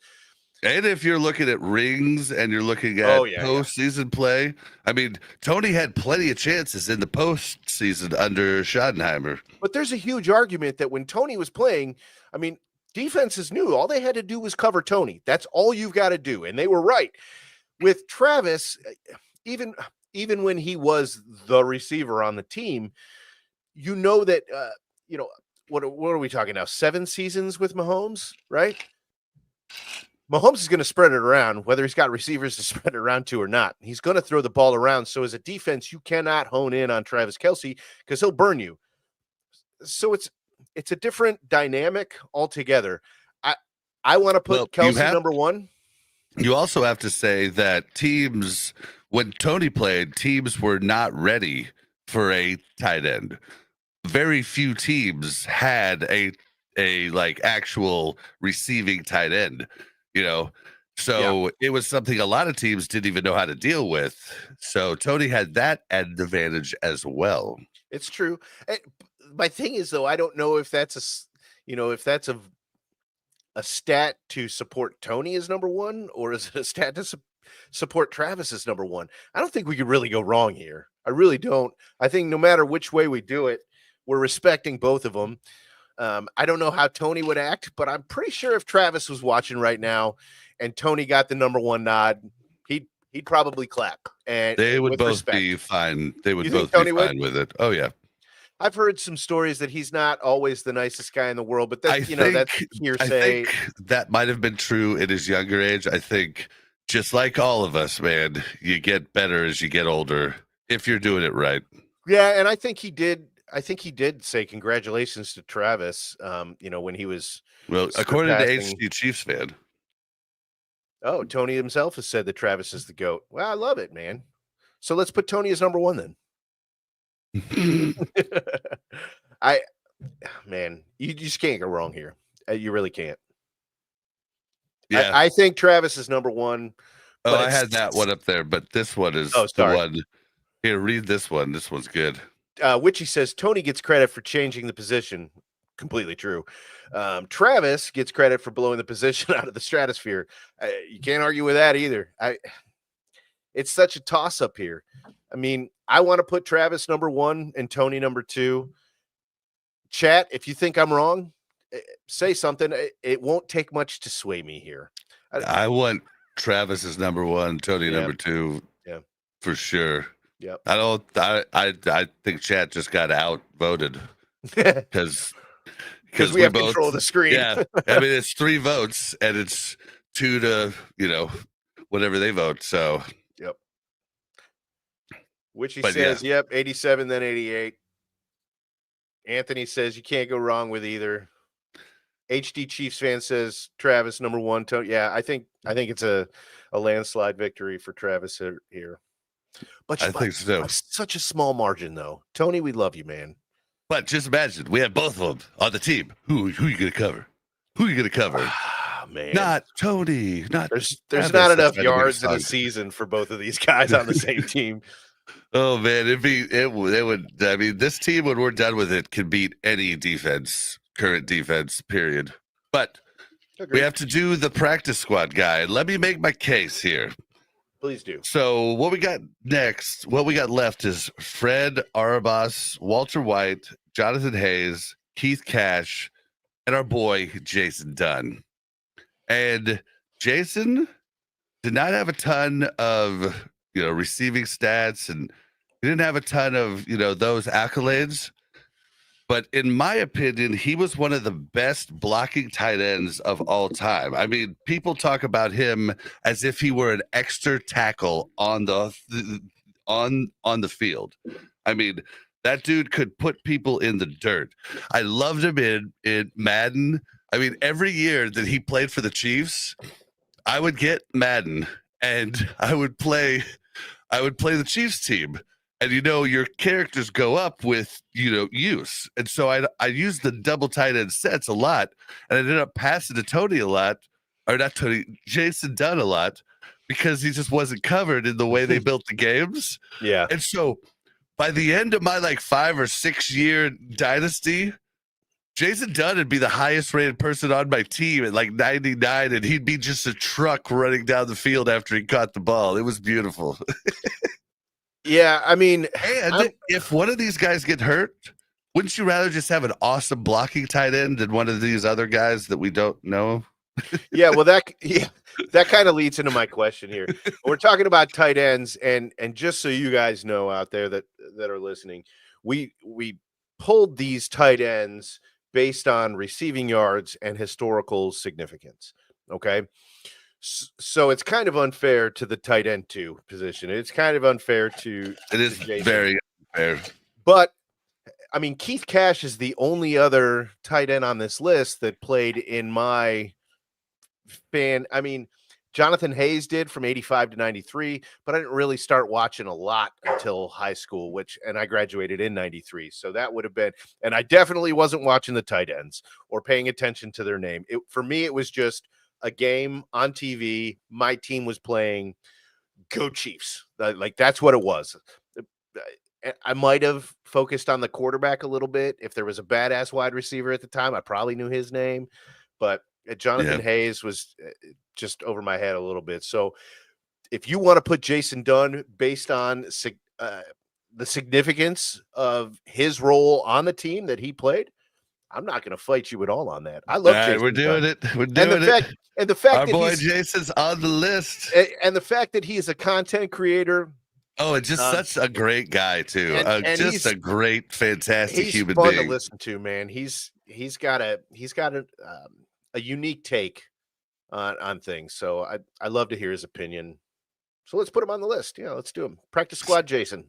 And if you're looking at rings and you're looking at postseason play, I mean, Tony had plenty of chances in the postseason under Schottenheimer. But there's a huge argument that when Tony was playing, I mean, defenses knew all they had to do was cover Tony. That's all you've got to do. And they were right. With Travis, even when he was the receiver on the team, you know that, what are we talking now? 7 seasons with Mahomes, right? Mahomes is going to spread it around, whether he's got receivers to spread it around to or not. He's going to throw the ball around. So as a defense, you cannot hone in on Travis Kelce because he'll burn you. So it's a different dynamic altogether. I want to put Kelce number 1. You also have to say that teams, when Tony played, teams were not ready for a tight end. Very few teams had a like actual receiving tight end. So it was something a lot of teams didn't even know how to deal with. So Tony had that added advantage as well. It's true. My thing is, though, I don't know if that's a stat to support Tony as number 1, or is it a stat to support Travis as number 1? I don't think we could really go wrong here. I really don't. I think no matter which way we do it, we're respecting both of them. I don't know how Tony would act, but I'm pretty sure if Travis was watching right now and Tony got the number 1 nod, he'd probably clap. And they would both be fine. They would both be fine with it. Oh yeah. I've heard some stories that he's not always the nicest guy in the world, but that's hearsay. I think that might have been true in his younger age. I think just like all of us, man, you get better as you get older if you're doing it right. Yeah, and I think he did say congratulations to Travis, when he was according to HD Chiefs fan. Oh, Tony himself has said that Travis is the GOAT. Well, I love it, man. So let's put Tony as number 1 then. You just can't go wrong here. You really can't. Yeah, I think Travis is number 1. Oh, I had that one up there, but this one is the one. Here, read this one. This one's good. Witchy says Tony gets credit for changing the position. Completely true. Travis gets credit for blowing the position out of the stratosphere. You can't argue with that either. It's such a toss-up here. I mean, I want to put Travis number 1 and Tony number 2. Chat, if you think I'm wrong, say something. It won't take much to sway me here. I want Travis as number 1, Tony number 2. Yeah, for sure. Yep. I think chat just got outvoted because we have control of the screen. Yeah, I mean it's 3 votes and it's 2 to whatever they vote. So yep. Witchy says, yep, 87, then 88. Anthony says you can't go wrong with either. HD Chiefs fan says Travis number 1. Yeah, I think it's a landslide victory for Travis here. But I think so. Such a small margin, though. Tony, we love you, man. But just imagine we have both of them on the team. Who you gonna cover? Who you gonna cover? Man, not Tony. There's not enough yards in a season for both of these guys on the same team. Oh man, it would. I mean, this team when we're done with it can beat any defense, current defense. Period. But we have to do the practice squad guy. Let me make my case here. Please do. So what we got left is Fred Arabas, Walter White, Jonathan Hayes, Keith Cash, and our boy Jason Dunn. And Jason did not have a ton of receiving stats, and he didn't have a ton of those accolades. But in my opinion, he was one of the best blocking tight ends of all time. I mean, people talk about him as if he were an extra tackle on the field. I mean, that dude could put people in the dirt. I loved him in Madden. I mean, every year that he played for the Chiefs, I would get Madden and I would play the Chiefs team. And your characters go up with use, and so I used the double tight end sets a lot, and I ended up passing to Tony a lot or not Tony, Jason Dunn a lot because he just wasn't covered in the way they built the games. Yeah. And so by the end of my like 5 or 6 year dynasty, Jason Dunn would be the highest rated person on my team at like 99, and he'd be just a truck running down the field after he caught the ball. It was beautiful. Yeah, I mean, and if one of these guys get hurt, wouldn't you rather just have an awesome blocking tight end than one of these other guys that we don't know? Yeah, well, that kind of leads into my question here. We're talking about tight ends, and just so you guys know out there that are listening, we pulled these tight ends based on receiving yards and historical significance. Okay. So it's kind of unfair to the tight end 2 position. It's kind of unfair to Jason. Very unfair. But I mean, Keith Cash is the only other tight end on this list that played in my fan. I mean, Jonathan Hayes did from 85 to 93, but I didn't really start watching a lot until high school, and I graduated in 93. So that would have been, and I definitely wasn't watching the tight ends or paying attention to their name. For me, it was just a game on TV. My team was playing. Go Chiefs. Like that's what it was. I might have focused on the quarterback a little bit. If there was a badass wide receiver at the time, I probably knew his name, but Jonathan Hayes was just over my head a little bit. So if you want to put Jason Dunn based on the significance of his role on the team that he played, I'm not going to fight you at all on that. I love Jason we're doing Dunn. it. We're doing it. And the fact our that boy Jason's on the list. And the fact that he is a content creator. Oh, and just such a great guy too. And just a great, fantastic human being. He's fun to listen to, man. He's got a unique take on things. So I love to hear his opinion. So let's put him on the list. Yeah, let's do him. Practice squad, Jason.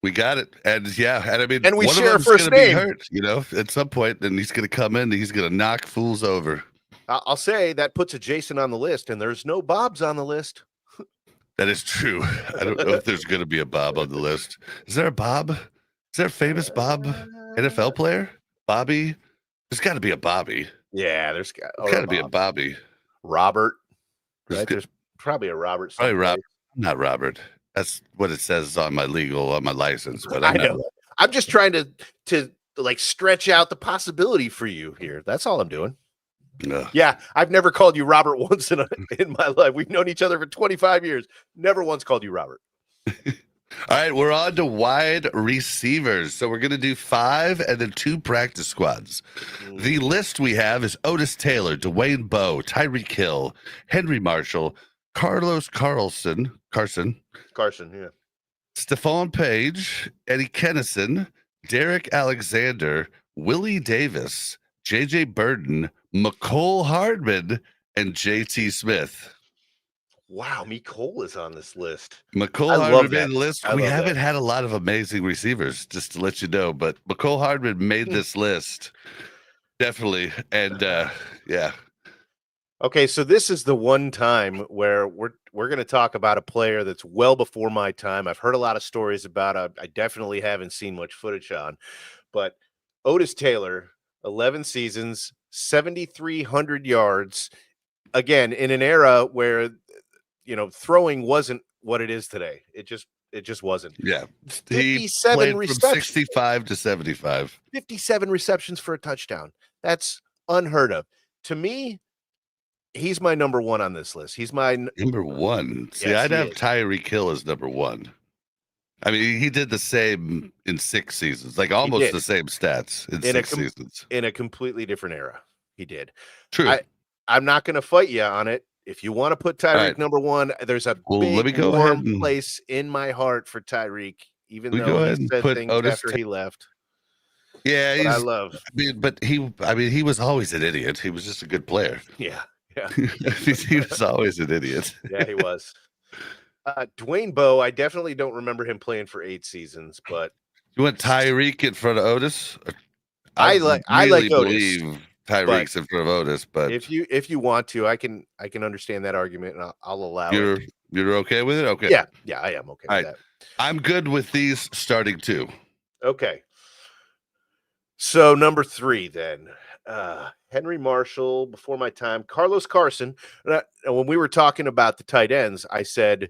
We got it. And I mean, and we one share of a first name. Be hurt, at some point, and he's going to come in and he's going to knock fools over. I'll say that puts a Jason on the list, and there's no Bobs on the list. That is true. I don't know if there's going to be a Bob on the list. Is there a Bob? Is there a famous Bob NFL player? Bobby? There's got to be a Bobby. Yeah, there's got to be a Bobby. Robert. Right? There's probably a Robert. Probably Robert. Not Robert. That's what it says on my license. But I know. I'm just trying to like stretch out the possibility for you here. That's all I'm doing. Yeah, I've never called you Robert once in my life. We've known each other for 25 years. Never once called you Robert. All right, we're on to wide receivers. So we're going to do 5 and then 2 practice squads. The list we have is Otis Taylor, Dwayne Bowe, Tyreek Hill, Henry Marshall, Carson, yeah. Stephon Page, Eddie Kennison, Derek Alexander, Willie Davis, J.J. Burden, McCole Hardman, and J.T. Smith. Wow, McCole is on this list. McCole Hardman made the list. We haven't had a lot of amazing receivers, just to let you know, but McCole Hardman made this list. Definitely. And yeah. Okay, so this is the one time where we're going to talk about a player that's well before my time. I've heard a lot of stories about it. I definitely haven't seen much footage on, but Otis Taylor, 11 seasons, 7,300 yards. Again, in an era where throwing wasn't what it is today. It just wasn't. Yeah. 57 receptions. From 65 to 75. 57 receptions for a touchdown. That's unheard of. To me, he's my number 1 on this list. He's my number 1. See, yes, I'd have Tyreek Hill as number 1. I mean, he did the same in 6 seasons, like almost the same stats in 6 seasons. In a completely different era, he did. True. I'm not going to fight you on it. If you want to put Tyreek number 1, there's a big warm place in my heart for Tyreek, even though he said things after he left. Yeah, I love. He was always an idiot. He was just a good player. Yeah. He was always an idiot. Yeah, he was. Dwayne Bowe, I definitely don't remember him playing for 8 seasons, but you want Tyreek in front of Otis? I like Otis. Tyreek's in front of Otis, but if you want to, I can understand that argument, and I'll allow it. You're okay with it? Okay. Yeah, I am okay with that. I'm good with these starting 2. Okay. So number 3 then, Henry Marshall, before my time, Carlos Carson. And when we were talking about the tight ends, I said,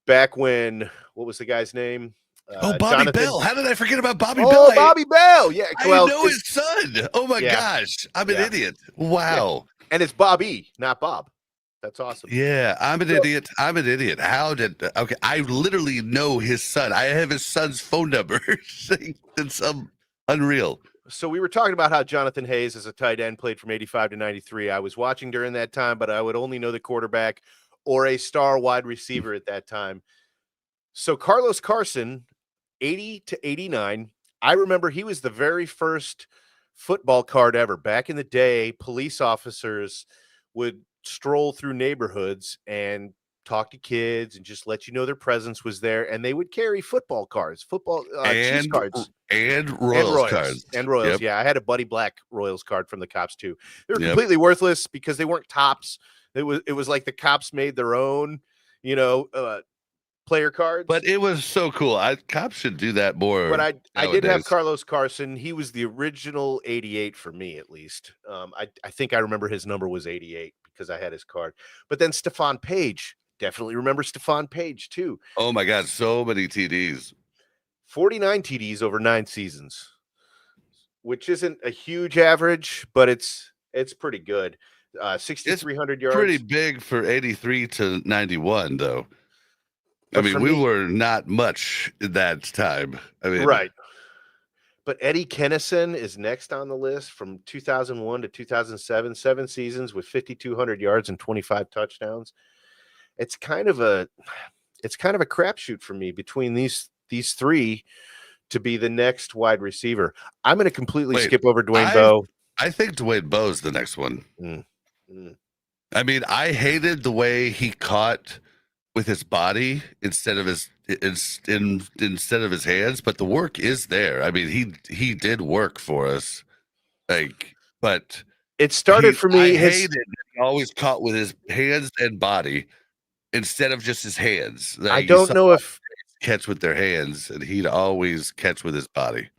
back when, what was the guy's name? Oh, Bobby Jonathan. Bell. How did I forget about Bobby Bell? Oh, Bobby Bell. Yeah. I Well, know his son. Oh my gosh. I'm an idiot. Wow. Yeah. And it's Bobby, not Bob. That's awesome. Yeah, I'm an idiot. I'm an idiot. Okay, I literally know his son. I have his son's phone number. It's unreal. So we were talking about how Jonathan Hayes as a tight end played from 85 to 93. I was watching during that time, but I would only know the quarterback or a star wide receiver at that time. So Carlos Carson, 80 to 89. I remember he was the very first football card ever. Back in the day, police officers would stroll through neighborhoods and talk to kids and just let you know their presence was there, and they would carry football cards, Chiefs cards, and Royals cards. And Royals. Yep. Yeah, I had a Buddy Black Royals card from the cops too. They were completely worthless because they weren't tops. It was like the cops made their own, player cards. But it was so cool. Cops should do that more. But I did have Carlos Carson. He was the original 88 for me, at least. I think I remember his number was 88 because I had his card. But then Stephon Page. Definitely remember Stephon Page too. Oh my God, so many TDs. 49 TDs over 9 seasons, which isn't a huge average, but it's pretty good. 6,300 yards. Pretty big for 83 to 91, though. I mean, we were not much in that time. I mean, right. But Eddie Kennison is next on the list from 2001 to 2007, 7 seasons with 5,200 yards and 25 touchdowns. It's kind of a crapshoot for me between these 3 to be the next wide receiver. I'm going to completely skip over Dwayne Bowe. I think Dwayne Bowe's the next one. I mean, I hated the way he caught with his body instead of his hands, but the work is there. I mean, he did work for us. But it started for me. I hated that he always caught with his hands and body instead of just his hands. I don't know if catch with their hands, and he'd always catch with his body.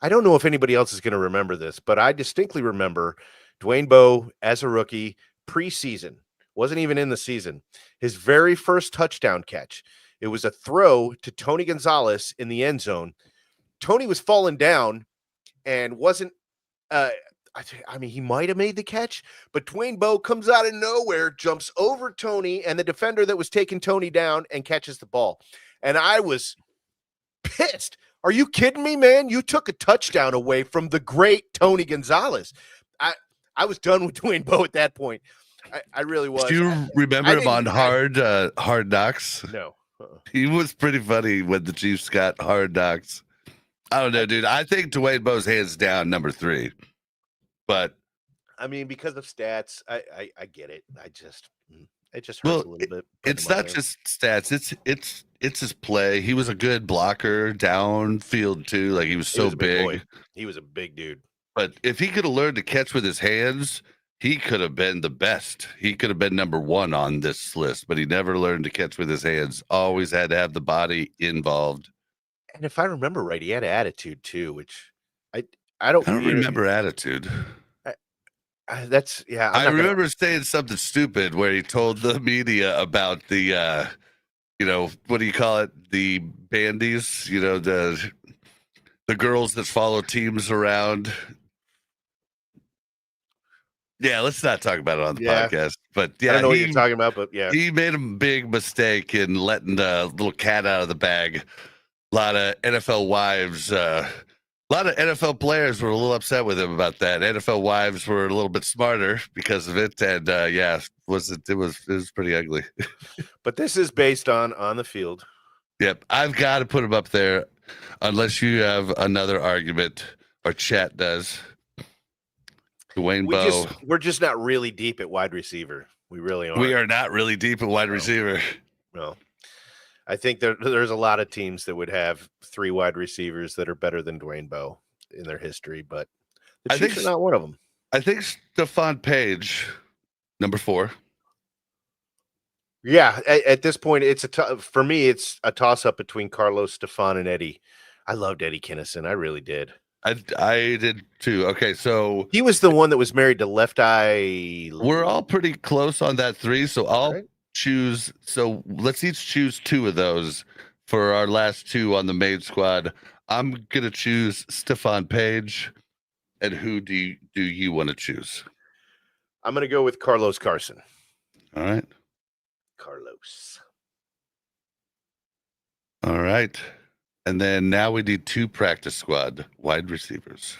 I don't know if anybody else is going to remember this, but I distinctly remember Dwayne Bowe as a rookie preseason. Wasn't even in the season. His very first touchdown catch. It was a throw to Tony Gonzalez in the end zone. Tony was falling down and wasn't he might have made the catch, but Dwayne Bowe comes out of nowhere, jumps over Tony and the defender that was taking Tony down and catches the ball. And I was pissed. Are you kidding me, man? You took a touchdown away from the great Tony Gonzalez. I was done with Dwayne Bowe at that point. I really was. Do you remember him on Hard Knocks? No. He was pretty funny when the Chiefs got Hard Knocks. I don't know, dude. I think Dwayne Bowe's hands down number 3. But I mean, because of stats, I get it. It just hurts a little bit. It's not just stats. It's his play. He was a good blocker downfield too. Like he was so big. He was a big dude. But if he could have learned to catch with his hands, he could have been the best. He could have been number 1 on this list, but he never learned to catch with his hands. Always had to have the body involved. And if I remember right, he had attitude too, which I don't remember attitude. I remember saying something stupid where he told the media about the, what do you call it? The bandies, the girls that follow teams around. Yeah, let's not talk about it on the podcast. But yeah, I don't know what you're talking about, but yeah, he made a big mistake in letting the little cat out of the bag. A lot of NFL wives, a lot of NFL players were a little upset with him about that. NFL wives were a little bit smarter because of it, and it was pretty ugly. But this is based on the field. Yep, I've got to put him up there, unless you have another argument or chat does. Dwayne Bowe. We're just not really deep at wide receiver. We really aren't. We are not really deep at wide receiver. No. I think there's a lot of teams that would have 3 wide receivers that are better than Dwayne Bowe in their history, but the Chiefs are not one of them. I think Stephon Page, number 4. Yeah, at this point, for me, it's a toss-up between Carlos, Stephon, and Eddie. I loved Eddie Kennison. I really did. I did too. Okay, so he was the one that was married to Left Eye. we're all pretty close on that 3. So I'll Right. choose. So let's each choose 2 of those for our last 2 on the main squad. I'm gonna choose Stephon Page. And who do you want to choose? I'm going to go with Carlos Carson. All right. Carlos. All right. And then now we need 2 practice squad wide receivers.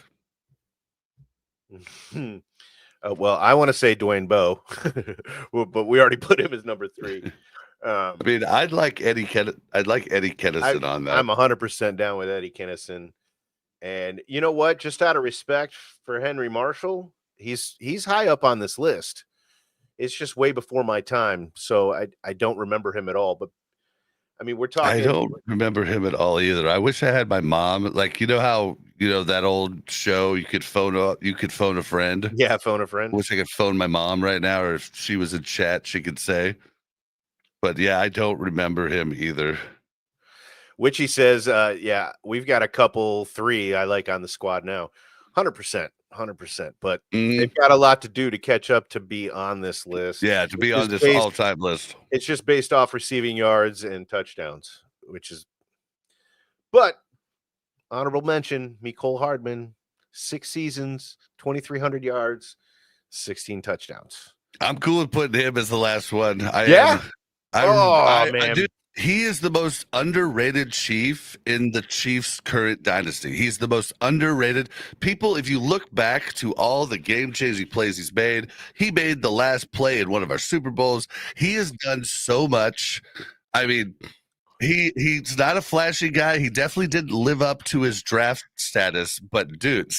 Well, I want to say Dwayne Bowe, but we already put him as number 3. I mean, I'd like Eddie Kennison on that. I'm 100% down with Eddie Kennison. And you know what? Just out of respect for Henry Marshall, he's high up on this list. It's just way before my time, so I don't remember him at all. But I mean, we're talking. I don't remember him at all either. I wish I had my mom. Like, you know how that old show you could phone a friend. Yeah, phone a friend. I wish I could phone my mom right now, or if she was in chat, she could say. But yeah, I don't remember him either. Witchy says, yeah, we've got a couple 3 I like on the squad now. 100%. But they've got a lot to do to catch up to be on this list. Yeah, to be on this all-time list. It's just based off receiving yards and touchdowns, but honorable mention, Mecole Hardman, 6 seasons, 2,300 yards, 16 touchdowns. I'm cool with putting him as the last one. Man. He is the most underrated Chief in the Chiefs' current dynasty. He's the most underrated. People, if you look back to all the game-changing plays he's made, he made the last play in one of our Super Bowls. He has done so much. I mean, he's not a flashy guy. He definitely didn't live up to his draft status, but dude.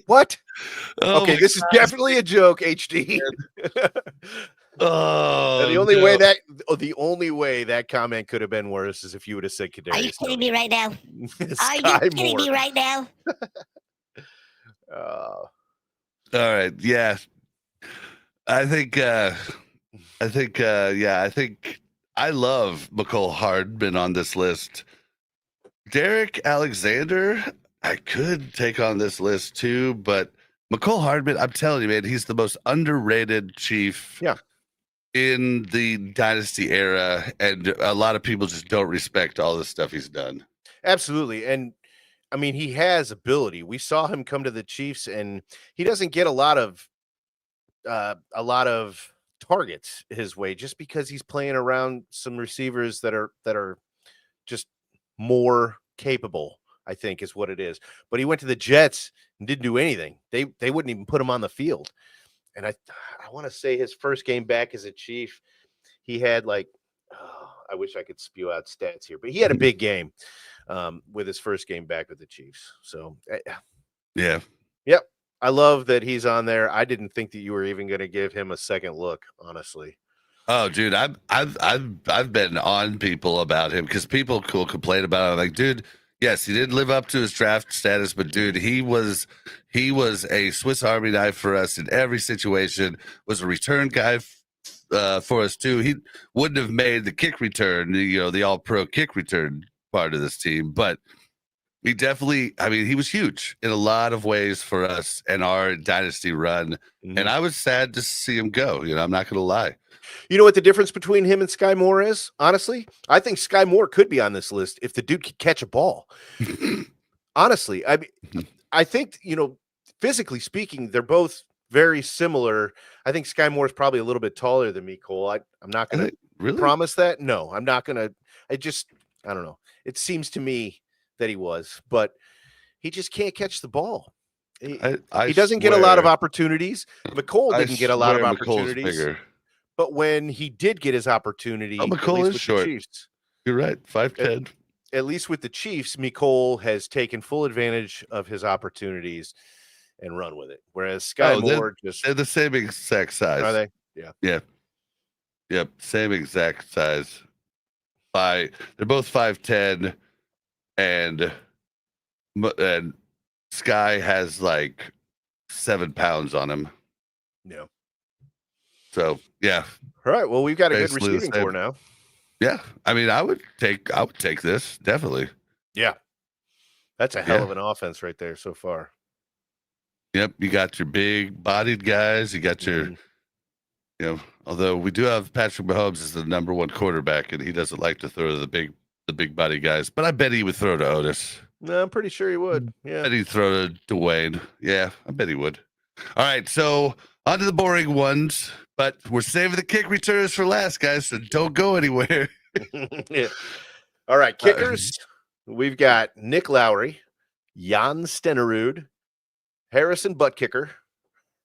What? Okay, this is definitely a joke, HD. Oh, the only way that comment could have been worse is if you would have said Kadarius. Are you kidding me right now? Are you kidding me right now? All right, yeah. I think I love Mecole Hardman on this list. Derek Alexander, I could take on this list too, but Mecole Hardman, I'm telling you, man, he's the most underrated Chief. Yeah. In the dynasty era, and a lot of people just don't respect all the stuff he's done. Absolutely. And I mean, he has ability. We saw him come to the Chiefs, and he doesn't get a lot of targets his way just because he's playing around some receivers that are just more capable, I think is what it is. But he went to the Jets and didn't do anything. They wouldn't even put him on the field. And I want to say his first game back as a Chief, he had I wish I could spew out stats here, but he had a big game with his first game back with the Chiefs. So, yeah. Yep. I love that he's on there. I didn't think that you were even going to give him a second look, honestly. Oh, dude, I've been on people about him because people will complain about it. I'm like, dude, yes, he didn't live up to his draft status, but dude, he was a Swiss Army knife for us in every situation. Was a return guy for us too. He wouldn't have made the kick return, the All-Pro kick return part of this team, but he definitely. I mean, he was huge in a lot of ways for us and our dynasty run. Mm-hmm. And I was sad to see him go. I'm not going to lie. You know what the difference between him and Sky Moore is? Honestly, I think Sky Moore could be on this list if the dude could catch a ball. Honestly, I think, physically speaking, they're both very similar. I think Sky Moore is probably a little bit taller than me, Cole. I'm not going to promise that. No, I'm not going to. I don't know. It seems to me that he was, but he just can't catch the ball. He doesn't get a lot of opportunities. Mecole didn't get a lot of opportunities. But when he did get his opportunity, Mecole is short. You're right, 5'10". At least with the Chiefs, Mecole has taken full advantage of his opportunities and run with it. Whereas Sky Moore they're the same exact size. Are they? Yeah. Yep, same exact size. They're both 5'10", and Sky has like 7 pounds on him. Yeah. So yeah. All right. Well, we've got a good receiving core now. Yeah. I mean, I would take this, definitely. Yeah. That's a hell of an offense right there so far. Yep, you got your big-bodied guys. You got your, although we do have Patrick Mahomes as the number one quarterback, and he doesn't like to throw to the big body guys. But I bet he would throw to Otis. No, I'm pretty sure he would. Yeah, I bet he'd throw to Dwayne. Yeah, I bet he would. All right, so on to the boring ones, but we're saving the kick returners for last, guys. So don't go anywhere. Yeah. All right, kickers. We've got Nick Lowry, Jan Stenerud, Harrison Butt Kicker,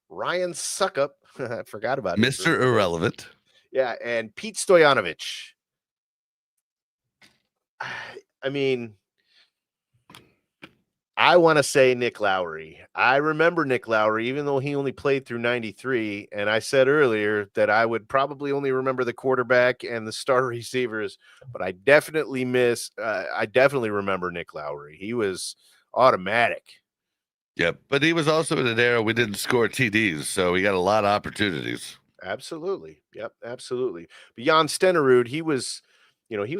Ryan Suckup. I forgot about Mr. Irrelevant. Yeah, and Pete Stoyanovich. I mean, I want to say Nick Lowry. I remember Nick Lowry, even though he only played through 93. And I said earlier that I would probably only remember the quarterback and the star receivers, but I definitely remember Nick Lowry. He was automatic. Yep, but he was also in an era we didn't score TDs, so he got a lot of opportunities. Absolutely. Yep, absolutely. But Jan Stenerud, he was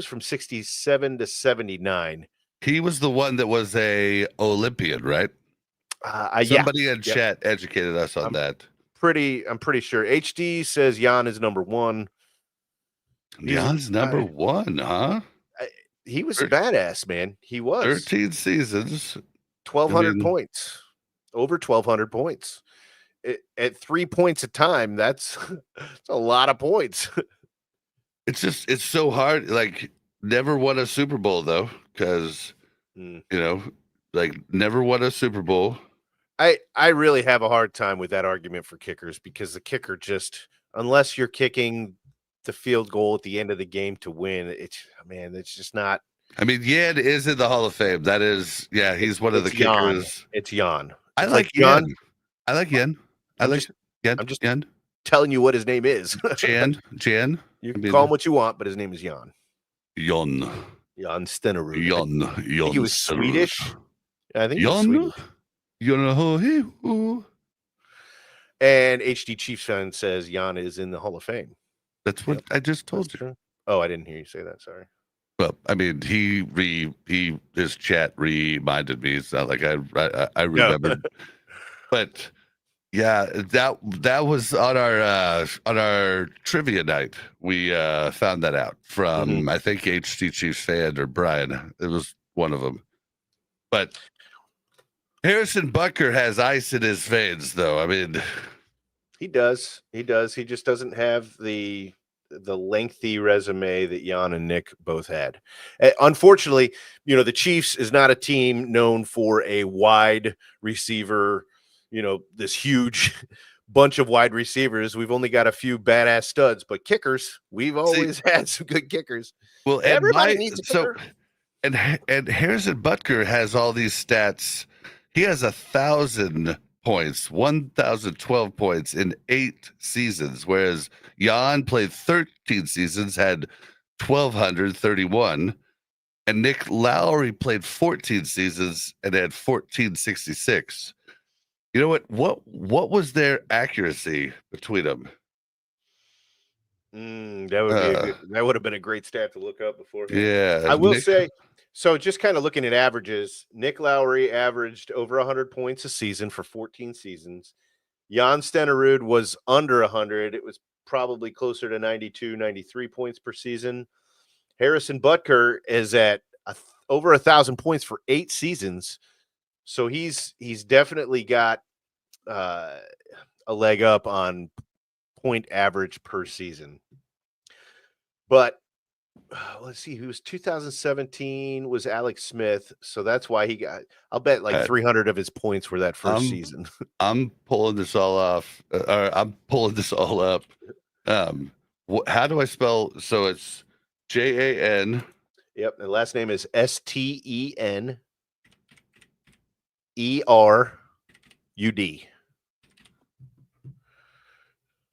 from 67 to 79. He was the one that was a Olympian, right? Somebody in chat educated us on that. I'm pretty sure. HD says Jan is number one. Jan's number one, huh? He was badass, man. He was 13 seasons, 1,200 points, over 1,200 points at 3 points a time. That's a lot of points. It's so hard. Like, never won a Super Bowl though, because never won a Super Bowl. I really have a hard time with that argument for kickers, because the kicker just, unless you're kicking the field goal at the end of the game to win, it's just not. I mean, Yan is in the Hall of Fame. That is, he's one of the kickers. It's Jan. I like Yan. I like Yan. I'm just telling you what his name is. Jan. You can call him what you want, but his name is Jan. Jan Stenerud. Jan. He was Swedish. I think he was Swedish. And HD Chiefs fan says Jan is in the Hall of Fame. That's what I just told you. True. Oh, I didn't hear you say that. Sorry. Well, I mean, his chat reminded me. It's not like I remembered, but yeah, that was on our trivia night. We found that out from I think HD Chiefs fan or Brian. It was one of them. But Harrison Butker has ice in his veins, though. I mean, he does. He just doesn't have the lengthy resume that Jan and Nick both had. Unfortunately, the Chiefs is not a team known for a wide receiver, this huge bunch of wide receivers. We've only got a few badass studs, but kickers, we've always had some good kickers. Well, everybody needs a kicker. And Harrison Butker has all these stats. He has 1,000 points, 1,012 points in 8 seasons, whereas Jan played 13 seasons, had 1,231, and Nick Lowry played 14 seasons and had 1,466. You know what was their accuracy between them? That would have been a great stat to look up before. Yeah, I will say. So just kind of looking at averages, Nick Lowry averaged over 100 points a season for 14 seasons. Jan Stenerud was under 100. It was probably closer to 92, 93 points per season. Harrison Butker is at over 1,000 points for 8 seasons. So he's definitely got a leg up on point average per season. But let's see, who was 2017 was Alex Smith, so that's why he got, I'll bet 300 of his points were that first season. I'm pulling this all off. I'm pulling this all up. How do I spell? So it's Jan. Yep, the last name is Stenerud.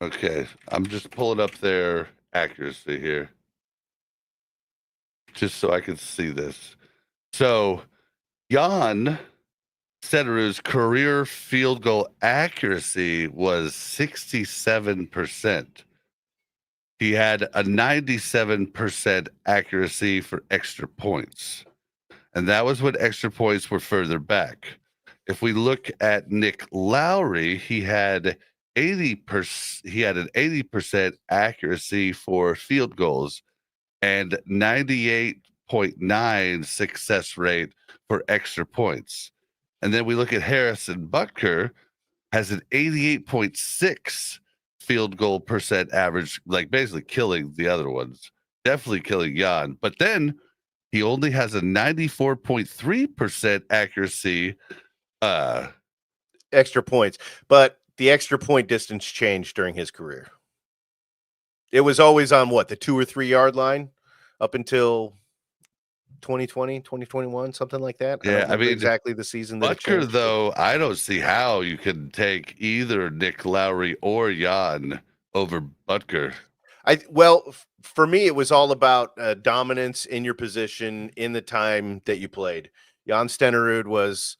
Okay, I'm just pulling up their accuracy here, just so I can see this. So, Jan Stenerud's career field goal accuracy was 67%. He had a 97% accuracy for extra points. and that was when extra points were further back. If we look at Nick Lowry, he had 80%. He had an 80% accuracy for field goals and 98.9 success rate for extra points. And then we look at Harrison Butker, has an 88.6 field goal percent average, like basically killing the other ones, definitely killing Jan. But then he only has a 94.3% accuracy. Extra points, but the extra point distance changed during his career. It was always on what, the 2 or 3 yard line up until 2020, 2021, something like that. Yeah, I mean, exactly the season that Butker, though, I don't see how you can take either Nick Lowry or Jan over Butker. For me, it was all about dominance in your position in the time that you played. Jan Stenerud was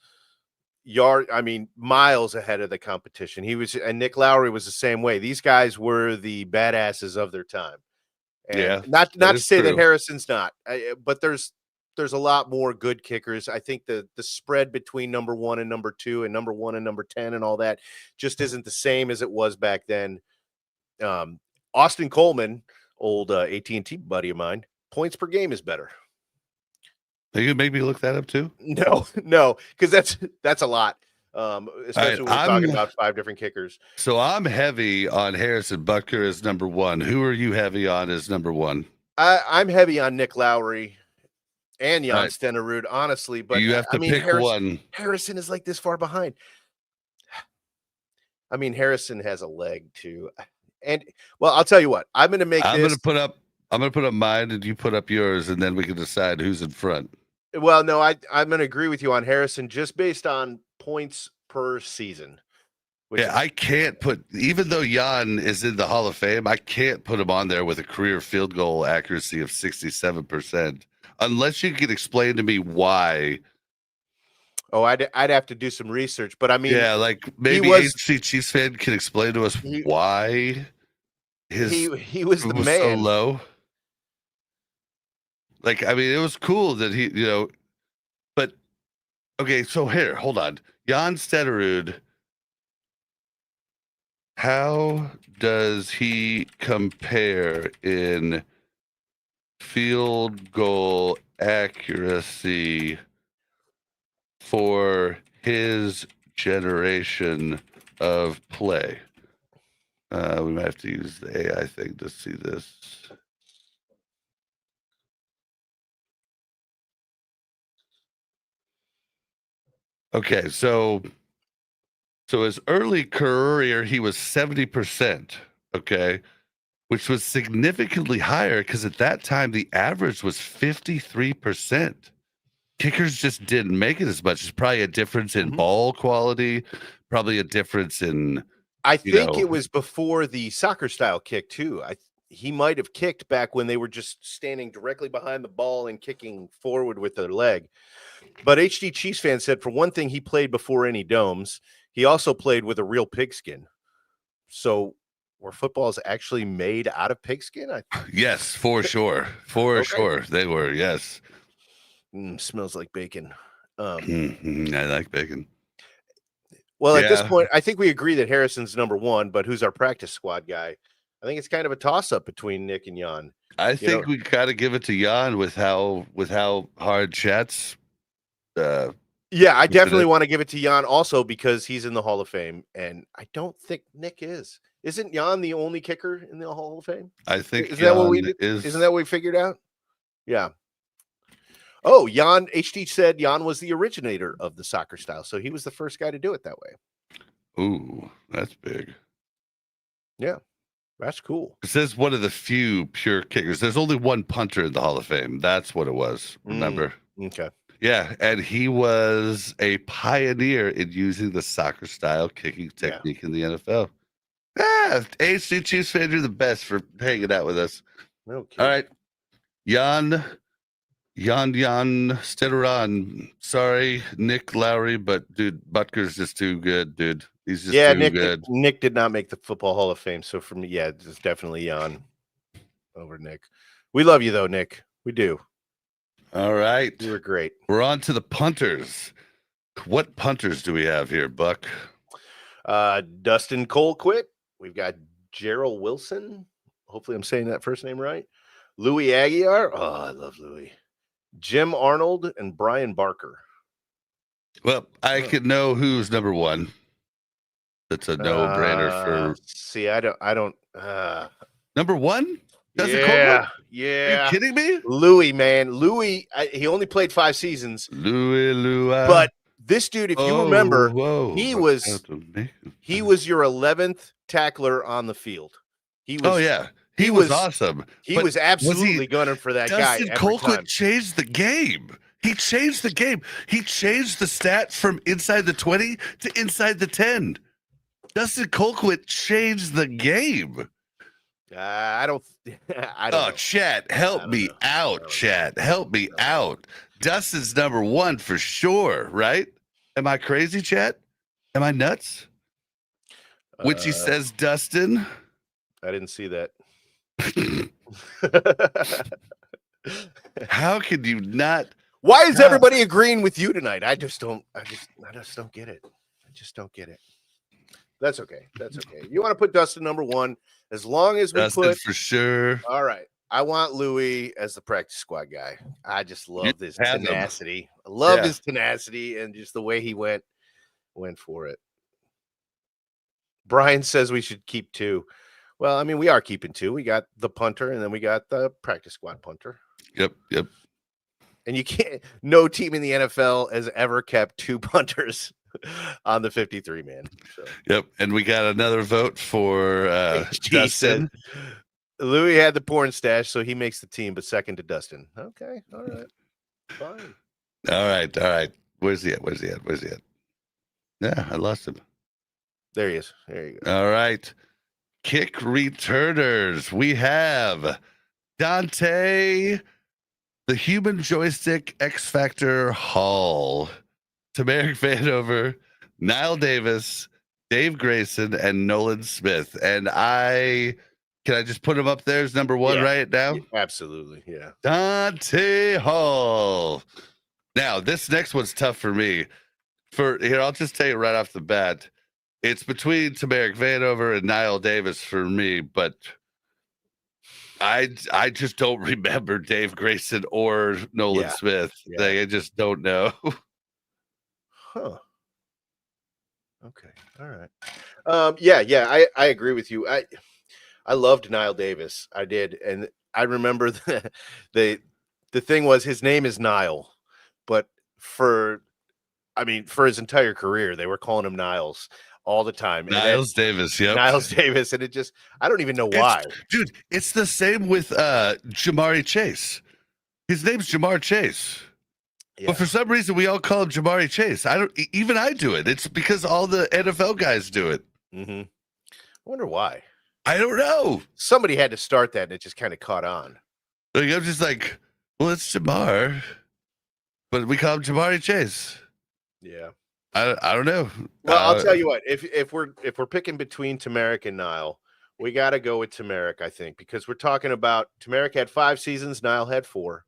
miles ahead of the competition. And Nick Lowry was the same way. These guys were the badasses of their time. And yeah, not to say that Harrison's not, but there's a lot more good kickers. I think the spread between number 1 and number 2 and number 1 and number 10 and all that just isn't the same as it was back then. Austin Coleman, old AT&T buddy of mine, points per game is better. You can make me look that up too? No, because that's a lot. Especially when we're talking about 5 different kickers. So I'm heavy on Harrison Butker as number 1. Who are you heavy on as number 1? I'm heavy on Nick Lowry and Jan Stenerud, honestly. But you have to pick one. Harrison is like this far behind. I mean, Harrison has a leg too. And well, I'll tell you what, I'm going to put up mine and you put up yours, and then we can decide who's in front. Well, no, I'm going to agree with you on Harrison just based on points per season. I can't put, even though Jan is in the Hall of Fame, I can't put him on there with a career field goal accuracy of 67%, unless you can explain to me why. Oh, I'd have to do some research, but I mean, yeah, like maybe HC Chiefs fan can explain to us why he was the man. So low. Like, I mean, it was cool that he, but okay, so here, hold on. Jan Stenerud, how does he compare in field goal accuracy for his generation of play? We might have to use the AI thing to see this. Okay, so his early career, he was 70%, okay, which was significantly higher because at that time the average was 53%. Kickers just didn't make it as much. It's probably a difference in ball quality, probably a difference in. I think it was before the soccer style kick too. He might have kicked back when they were just standing directly behind the ball and kicking forward with their leg. But HD Chiefs fan said, for one thing, he played before any domes. He also played with a real pigskin. So were footballs actually made out of pigskin? Yes, for sure. For sure. They were, yes. Smells like bacon. I like bacon. Well, at this point, I think we agree that Harrison's number 1, but who's our practice squad guy? I think it's kind of a toss-up between Nick and Jan. I think we got to give it to Jan with how hard Chat's. I definitely want to give it to Jan also because he's in the Hall of Fame, and I don't think Nick is. Isn't Jan the only kicker in the Hall of Fame? I think isn't that what we figured out? Yeah. Oh, Jan HT said Jan was the originator of the soccer style, so he was the first guy to do it that way. Ooh, that's big. Yeah, that's cool. It says one of the few pure kickers. There's only one punter in the Hall of Fame. That's what it was. Remember? Okay. Yeah, and he was a pioneer in using the soccer style kicking technique in the NFL. HC Chiefs fan, you're the best for hanging out with us. Okay. All right, Jan Stenerud. Sorry, Nick Lowry, but dude, Butker's just too good, dude. He's just too good. Nick did not make the Football Hall of Fame, so for me, it's definitely Jan over Nick. We love you though, Nick. We do. All right. You were great. We're on to the punters. What punters do we have here, Buck? Dustin Colquitt. We've got Gerald Wilson. Hopefully I'm saying that first name right. Louis Aguiar. Oh, I love Louis. Jim Arnold and Brian Barker. Well, I could know who's number one. That's a no-brainer for. See, I don't. Number one? Yeah. Are you kidding me? Louis, man. Louis, he only played 5 seasons. Louis. But this dude, if you remember, he was your 11th tackler on the field. He was. He was awesome. He was absolutely gunning for that guy. Dustin Colquitt changed the game. He changed the game. He changed the stat from inside the 20 to inside the 10. Dustin Colquitt changed the game. I don't know. Chat, help me out, chat. Help me out. Dustin's number one for sure, right? Am I crazy, chat? Am I nuts? Witchy says Dustin. I didn't see that. How can you not? Why is everybody agreeing with you tonight? I just don't get it. I just don't get it. That's okay. That's okay. You want to put Dustin number one as long as we Dustin for sure. All right. I want Louis as the practice squad guy. I just love his tenacity. I love his tenacity and just the way he went for it. Brian says we should keep 2. Well, I mean, we are keeping 2. We got the punter and then we got the practice squad punter. Yep. And you can't. No team in the NFL has ever kept 2 punters on the 53 man. So. Yep. And we got another vote for Dustin. Louis had the porn stash, so he makes the team, but second to Dustin. Okay. All right. Fine. All right. Where's he at? Yeah, I lost him. There he is. There you go. All right. Kick returners. We have Dante, the human joystick X Factor Hall, Tamarick Vanover, Niall Davis, Dave Grayson, and Nolan Smith. And can I just put him up there as number one right now? Absolutely. Yeah. Dante Hall. Now, this next one's tough for me. I'll just tell you right off the bat. It's between Tamarick Vanover and Niall Davis for me, but I just don't remember Dave Grayson or Nolan Smith. Yeah. I just don't know. Huh. Okay. All right. I agree with you. I loved Niall Davis. I did. And I remember the thing was his name is Niall, but for his entire career, they were calling him Niles all the time. Niles Davis. Yep. Niles Davis. And I don't even know why. It's the same with Jamari Chase. His name's Jamar Chase. Yeah. But for some reason, we all call him Jamari Chase. I do it. It's because all the NFL guys do it. Mm-hmm. I wonder why. I don't know. Somebody had to start that, and it just kind of caught on. Like, I'm just like, well, it's Jamar, but we call him Jamari Chase. Yeah, I don't know. Well, I'll tell you what. If we're picking between Tamarick and Niall, we got to go with Tamarick, I think, because we're talking about Tamarick had 5 seasons, Niall had 4,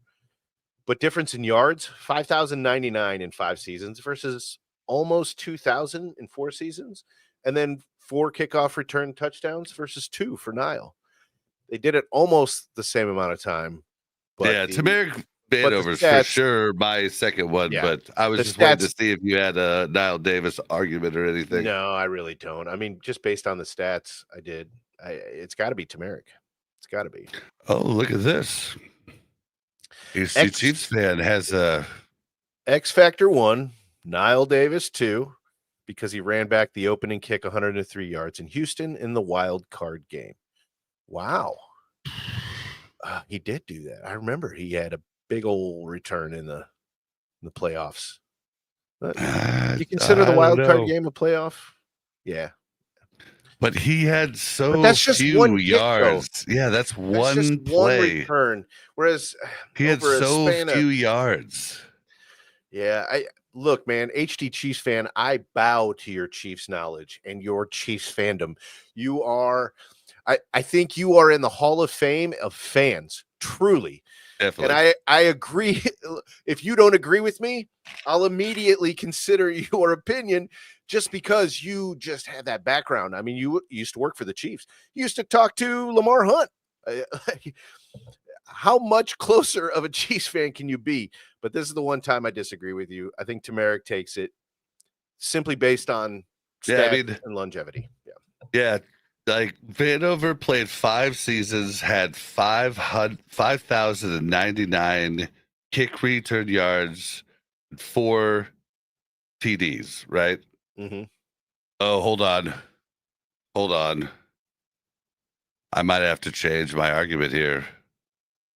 but difference in yards: 5,099 in 5 seasons versus almost 2,000 in 4 seasons, and then 4 kickoff return touchdowns versus 2 for Niall. They did it almost the same amount of time. But Tamarick Vanover's for sure my second one, but I was just wanting to see if you had a Niall Davis argument or anything. No, I really don't. I mean, just based on the stats, I did. It's got to be Tamarick. It's got to be. Oh, look at this. HC Chiefs fan has a X Factor 1, Niall Davis 2. Because he ran back the opening kick 103 yards in Houston in the wild card game. Wow. He did do that. I remember he had a big old return in the playoffs. But you consider the wild card game a playoff? Yeah. But he had that's just few one yards. That's that's one just play. One return. Whereas he had so few yards. Yeah, Look, man, HD Chiefs fan, I bow to your Chiefs knowledge and your Chiefs fandom. I think you are in the Hall of Fame of fans, truly. Definitely. And I agree. If you don't agree with me, I'll immediately consider your opinion just because you just have that background. I mean, you used to work for the Chiefs. You used to talk to Lamar Hunt. How much closer of a Chiefs fan can you be? But this is the one time I disagree with you. I think Turmeric takes it simply based on stats and longevity. Yeah. Like Vanover played 5 seasons, had 5,099 kick return yards, 4 TDs, right? Mm-hmm. Oh, hold on. I might have to change my argument here.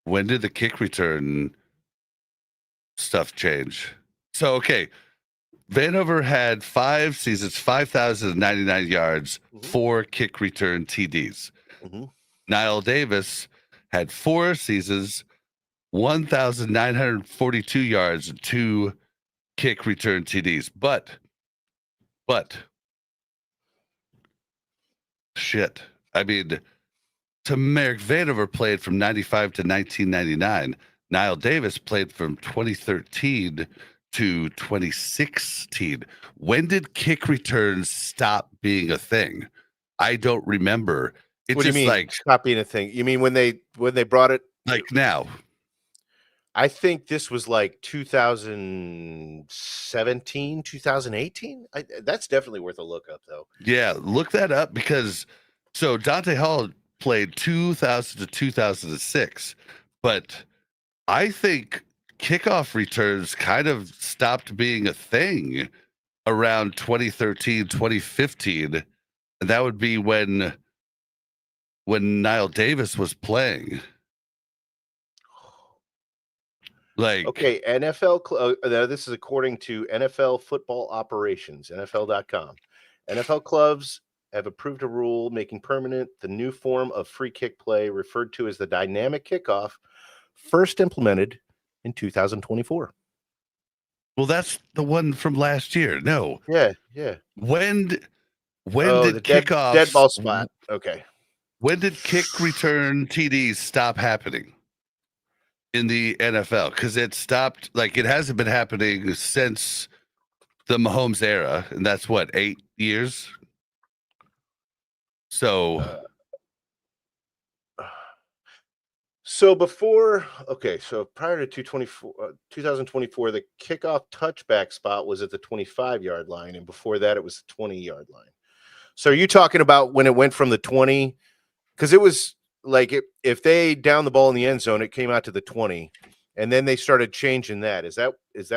When did the kick return stuff change? So, okay. Vanover had 5 seasons, 5,099 yards, 4 kick return TDs. Niall Davis had 4 seasons, 1,942 yards, and 2 kick return TDs. But shit. I mean, Turmeric Vanover played from 95 to 1999. Niall Davis played from 2013 to 2016. When did kick returns stop being a thing? I don't remember. What do you mean? Like stop being a thing? You mean when they brought it? Like now? I think this was like 2017, 2018. That's definitely worth a look up, though. Yeah, look that up because so Dante Hall played 2000 to 2006, but I think kickoff returns kind of stopped being a thing around 2013, 2015. And that would be when Niall Davis was playing. Like, okay, NFL. This is according to NFL Football Operations, NFL.com. NFL clubs have approved a rule making permanent the new form of free kick play referred to as the dynamic kickoff, first implemented in 2024. Well, that's the one from last year. No. Yeah. When did the kickoffs dead ball spot? Okay. When did kick return TDs stop happening in the NFL? Because it stopped, like it hasn't been happening since the Mahomes era, and that's what, 8 years. So before, so prior to 2024, the kickoff touchback spot was at the 25-yard line, and before that, it was the 20-yard line. So are you talking about when it went from the 20? Because it was like if they down the ball in the end zone, it came out to the 20, and then they started changing that. Is that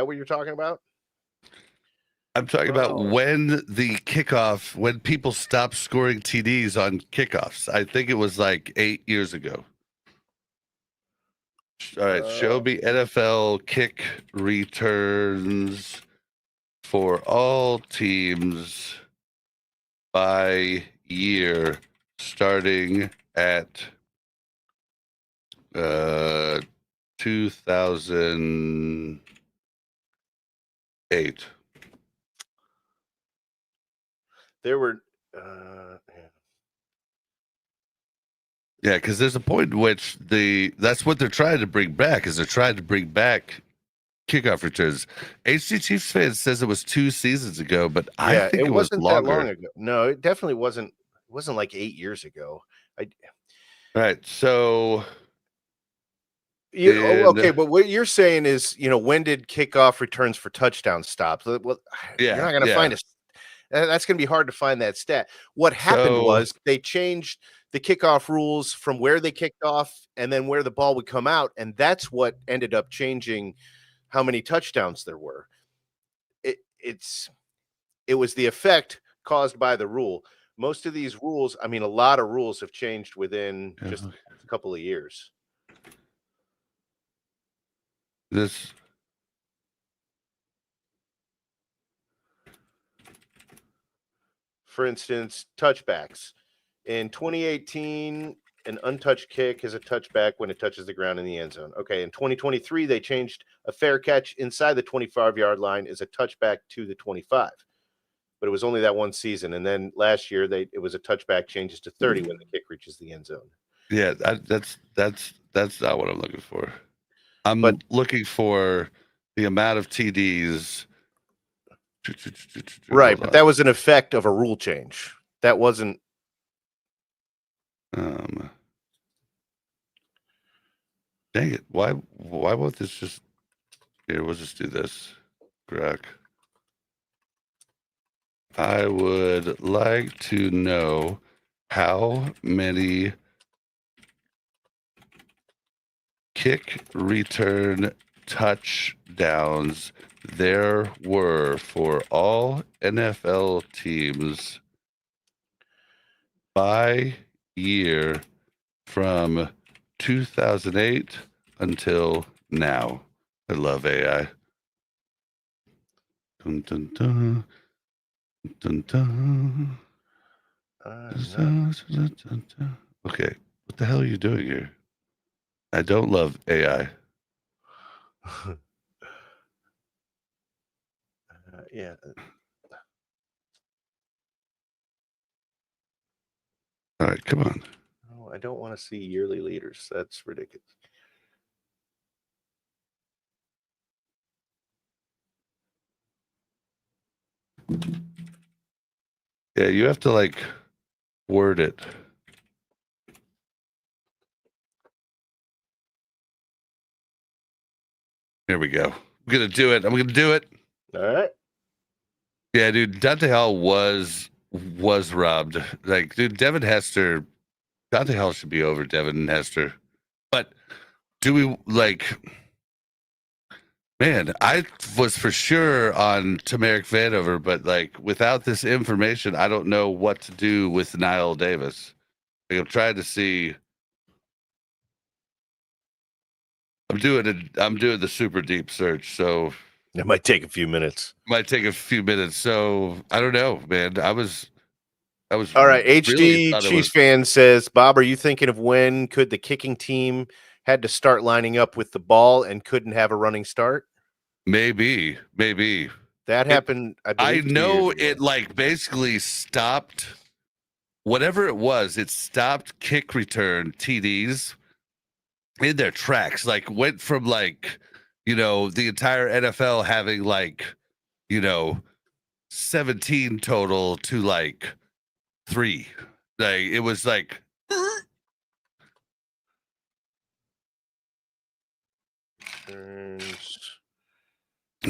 what you're talking about? I'm talking about when the kickoff, when people stopped scoring TDs on kickoffs. I think it was like 8 years ago. All right, show me NFL kick returns for all teams by year, starting at 2008. There were yeah, because there's a point in which that's what they're trying to bring back, is they're trying to bring back kickoff returns. HG Chiefs fans says it was 2 seasons ago, but I think it wasn't longer. That long ago. No, it definitely wasn't. It wasn't like 8 years ago. Right. So okay, but what you're saying is, when did kickoff returns for touchdowns stop? Well, you're not going to find that's going to be hard to find that stat. What happened was they changed the kickoff rules from where they kicked off and then where the ball would come out, and that's what ended up changing how many touchdowns there were. It was the effect caused by the rule. Most of these rules, a lot of rules have changed within just a couple of years. For instance, touchbacks. In 2018, an untouched kick is a touchback when it touches the ground in the end zone. Okay, in 2023, they changed a fair catch inside the 25-yard line is a touchback to the 25. But it was only that one season. And then last year, it was a touchback changes to 30 when the kick reaches the end zone. Yeah, that's not what I'm looking for. I'm looking for the amount of TDs. Right, but that was an effect of a rule change. That wasn't. Dang it! Why won't this just? Here, we'll just do this. Grok. I would like to know how many kick return touchdowns there were for all NFL teams by year from 2008 until now. I love AI. Dun, dun, dun. Dun, dun. Okay, what the hell are you doing here? I don't love AI. Yeah. All right, come on. No, I don't want to see yearly leaders. That's ridiculous. Yeah, you have to like word it. Here we go. I'm gonna do it. I'm gonna do it. All right. Yeah, dude. Dante Hall was robbed. Like, dude, Devin Hester. Dante Hall should be over Devin Hester. But do we like? Man, I was for sure on Tamarick Vanover, but like without this information, I don't know what to do with Niall Davis. Like, I'm trying to see. I'm doing the super deep search, so it might take a few minutes. So I don't know, man. I was all right. HD really Chiefs fan says, Bob, are you thinking of when could the kicking team had to start lining up with the ball and couldn't have a running start? Maybe that happened. I know it like basically stopped whatever it was. It stopped kick return TDs in their tracks. Like went from like, the entire NFL having like, 17 total to like 3. Like it was like.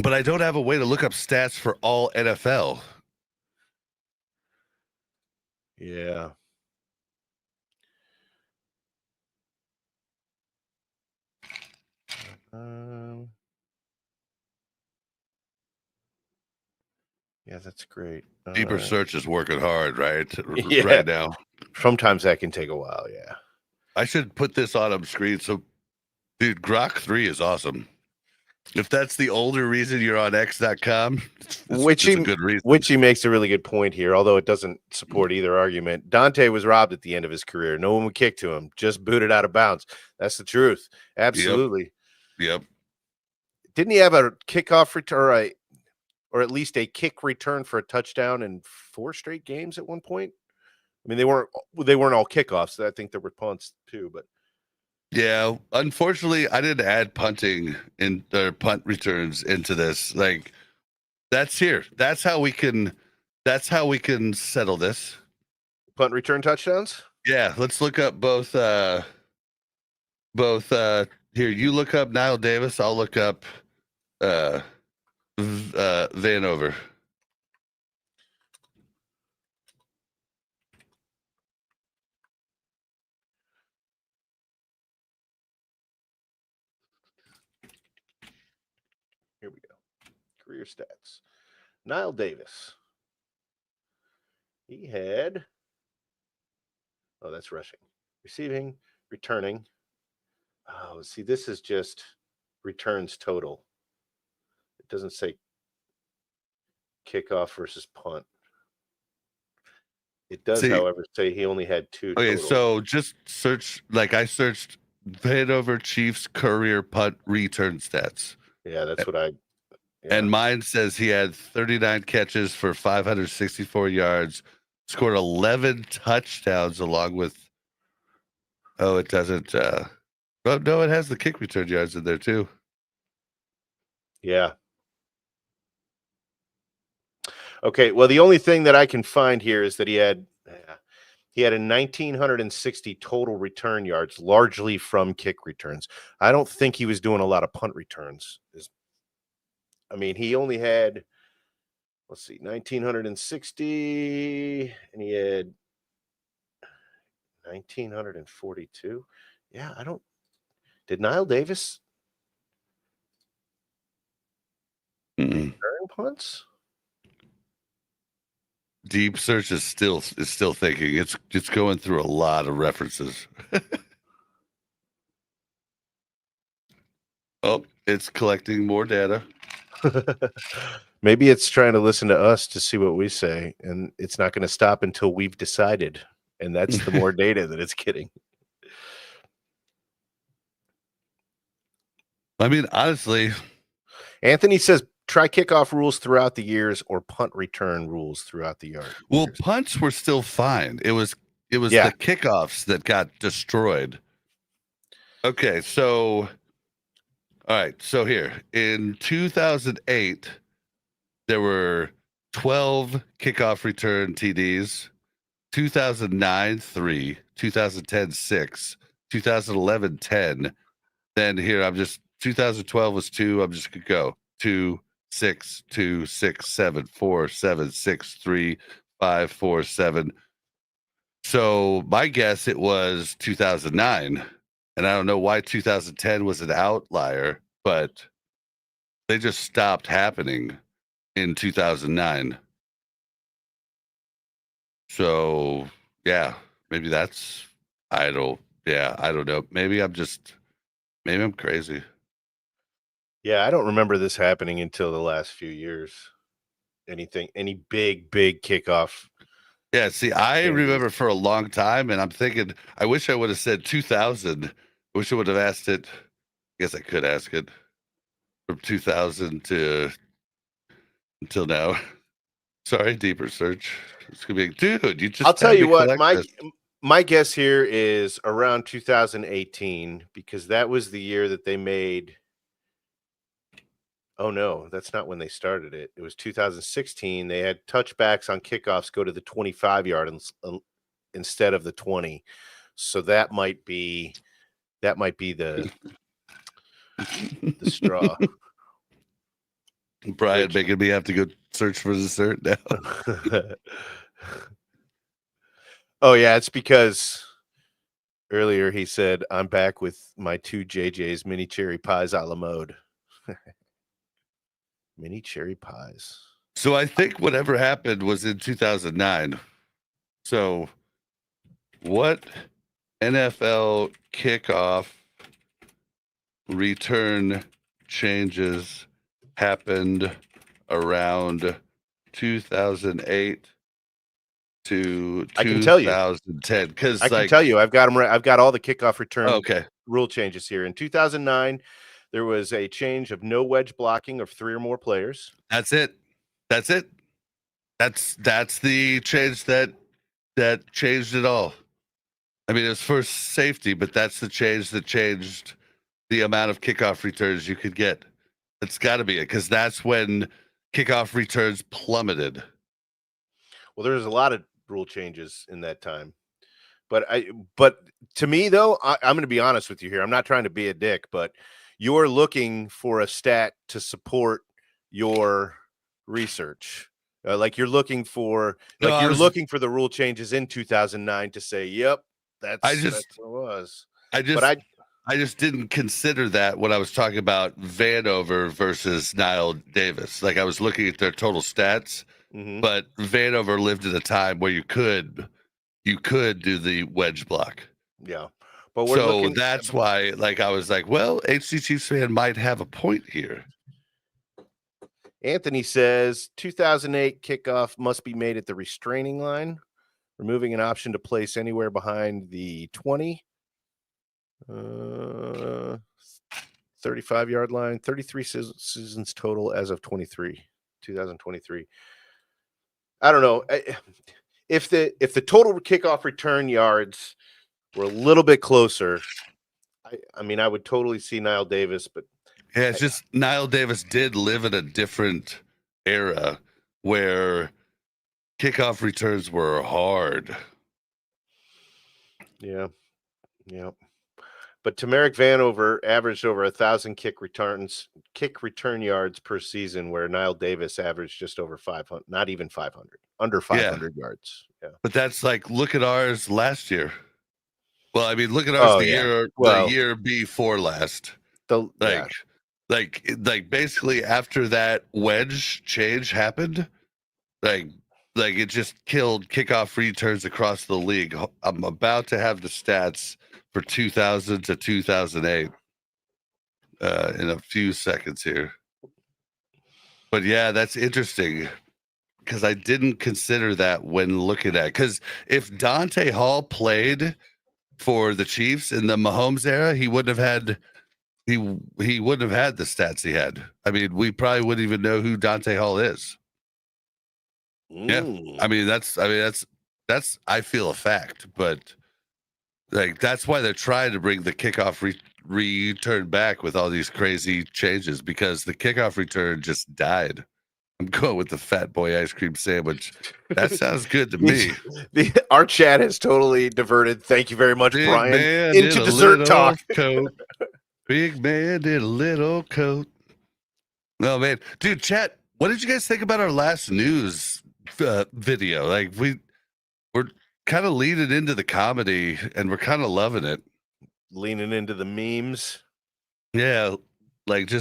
But I don't have a way to look up stats for all NFL. Yeah. Yeah, that's great. Deeper search is working hard, right? Yeah. Right now. Sometimes that can take a while. Yeah. I should put this on screen. So, dude, Grok 3 is awesome. If that's the older reason you're on X.com, it's a good reason. Which makes a really good point here, although it doesn't support either argument. Dante was robbed at the end of his career. No one would kick to him, just booted out of bounds. That's the truth. Absolutely. Yep. Didn't he have a kickoff return or at least a kick return for a touchdown in 4 straight games at one point? I mean, they weren't all kickoffs. I think there were punts too, but yeah, unfortunately, I didn't add punting in their punt returns into this. Like, that's here. That's how we can settle this. Punt return touchdowns? Yeah, let's look up both here. You look up Niall Davis, I'll look up Vanover. Here we go. Career stats. Niall Davis. He had, that's rushing, receiving, returning. Oh, see, this is just returns total. It doesn't say kickoff versus punt. It does, however, say he only had 2. Okay, total. so just search, like I searched Vanover Chiefs career punt return stats. Yeah, that's what I. Yeah. And mine says he had 39 catches for 564 yards, scored 11 touchdowns along with. Oh, it doesn't. Oh, no, it has the kick return yards in there too. Yeah. Okay. Well, the only thing that I can find here is that he had a 1,960 total return yards, largely from kick returns. I don't think he was doing a lot of punt returns. I mean, he only had, let's see, 1,960, and he had 1,942. Yeah, did Niall Davis return punts? Deep search is still thinking. It's going through a lot of references. Oh, it's collecting more data. Maybe it's trying to listen to us to see what we say, and it's not going to stop until we've decided. And that's the more data that it's getting. I mean, honestly, Anthony says try kickoff rules throughout the years or punt return rules throughout the years. Well, punts were still fine. It was the kickoffs that got destroyed. Okay, so all right, so here in 2008 there were 12 kickoff return TDs, 2009 3, 2010 6, 2011 10. Then here 2012 was 2. I'm just gonna go 2 6 2 6 7 4 7 6 3 5 4 7. So my guess it was 2009, and I don't know why 2010 was an outlier, but they just stopped happening in 2009. So yeah, maybe that's I don't know. Maybe I'm crazy. Yeah, I don't remember this happening until the last few years. Any big kickoff. Yeah, see, I remember for a long time, and I'm thinking, I wish I would have said 2000. I wish I would have asked it. I guess I could ask it from 2000 to until now. Sorry, deeper search. It's gonna be, dude. You just. I'll tell you what, my guess here is around 2018 because that was the year that they made. Oh no, that's not when they started it. It was 2016. They had touchbacks on kickoffs go to the 25-yard instead of the 20. So that might be the straw. Brian making me have to go search for the cert now. Oh yeah, it's because earlier he said I'm back with my 2 JJ's mini cherry pies a la mode. Mini cherry pies. So I think whatever happened was in 2009. So what NFL kickoff return changes happened around 2008 to 2010? Because I can tell you, I've got them. I've got all the kickoff return rule changes here. In 2009, there was a change of no wedge blocking of 3 or more players. That's it. That's the change that changed it all. I mean, it was for safety, but that's the change that changed the amount of kickoff returns you could get. It's got to be it because that's when kickoff returns plummeted. Well, there's a lot of rule changes in that time. But to me, though, I'm going to be honest with you here. I'm not trying to be a dick, but you're looking for a stat to support your research. Like you're looking for looking for the rule changes in 2009 to say, yep, that's what it was. I just didn't consider that when I was talking about Vanover versus Niall Davis. Like I was looking at their total stats, but Vanover lived at a time where you could do the wedge block. Yeah. But that's why, like, I was like, well, HC Chiefs fan might have a point here. Anthony says 2008 kickoff must be made at the restraining line, removing an option to place anywhere behind the 20, 35-yard line, 33 seasons total as of 2023. I don't know. If the total kickoff return yards were a little bit closer, I mean, I would totally see Niall Davis, but yeah, it's just Niall Davis did live in a different era where kickoff returns were hard. Yeah. But Tamarick Vanover averaged over 1,000 kick return yards per season, where Niall Davis averaged just over 500, not even 500, under 500 yards. Yeah. But that's like, look at ours last year. Well, I mean, look at ours the year before last. Like basically after that wedge change happened, like it just killed kickoff returns across the league. I'm about to have the stats for 2000 to 2008 in a few seconds here. But yeah, that's interesting because I didn't consider that when looking at, because if Dante Hall played for the Chiefs in the Mahomes era, he wouldn't have had he wouldn't have had the stats he had. I mean, we probably wouldn't even know who Dante Hall is. Yeah, I mean that's I feel a fact, but like that's why they're trying to bring the kickoff return back with all these crazy changes, because the kickoff return just died. I'm going with the Fat Boy ice cream sandwich. That sounds good to me. Our chat has totally diverted. Thank you very much, Big Brian. Into dessert talk. Big man in a little coat. Oh man, dude, chat. What did you guys think about our last news video? Like we're kind of leaning into the comedy, and we're kind of loving it. Leaning into the memes. Yeah, like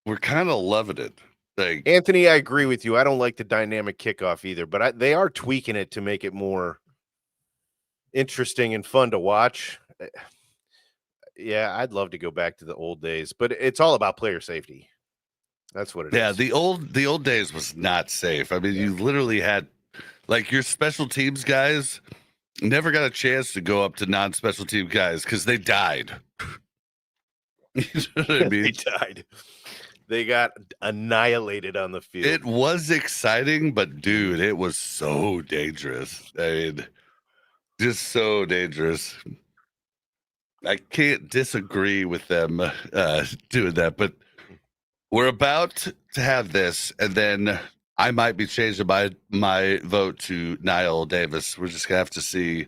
we're kind of loving it. Like, Anthony, I agree with you. I don't like the dynamic kickoff either, but they are tweaking it to make it more interesting and fun to watch. Yeah, I'd love to go back to the old days, but it's all about player safety. That's what it is. Yeah, the old days was not safe. I mean, you literally had, like, your special teams guys never got a chance to go up to non-special team guys because they died. You know what I mean? They died. They got annihilated on the field. It was exciting, but dude, it was so dangerous. I mean, just so dangerous. I can't disagree with them doing that, but we're about to have this, and then I might be changing my vote to Niall Davis. We're just gonna have to see.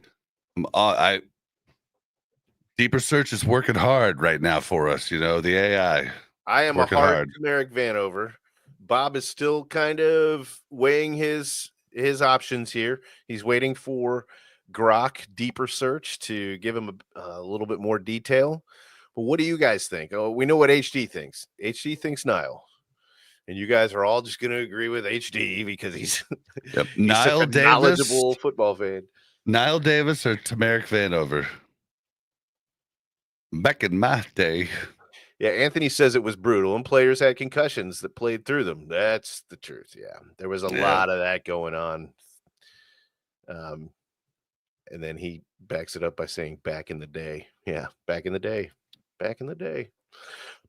Deeper Search is working hard right now for us. You know, the AI. I am a hard Tamarick Vanover. Bob is still kind of weighing his options here. He's waiting for Grok Deeper Search to give him a little bit more detail. But what do you guys think? Oh, we know what HD thinks. HD thinks Niall. And you guys are all just going to agree with HD because he's, yep. he's Niall such a Davis, knowledgeable football fan. Niall Davis or Tamarick Vanover? Back in my day. Yeah, Anthony says it was brutal, and players had concussions that played through them. That's the truth. Yeah, there was a lot of that going on. And then he backs it up by saying, back in the day. Yeah, back in the day. Back in the day.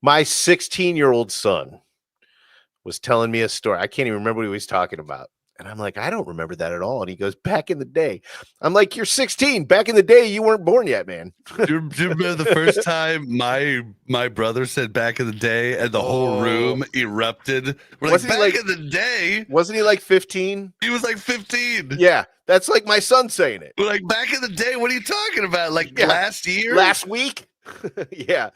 My 16-year-old son was telling me a story. I can't even remember what he was talking about. And I'm like, I don't remember that at all. And he goes, back in the day. I'm like, you're 16. Back in the day, you weren't born yet, man. Do you remember the first time my brother said back in the day and the whole room erupted? We're like, back in the day? Wasn't he like 15? He was like 15. Yeah, that's like my son saying it. We're like, back in the day? What are you talking about? Like last year? Last week? Yeah.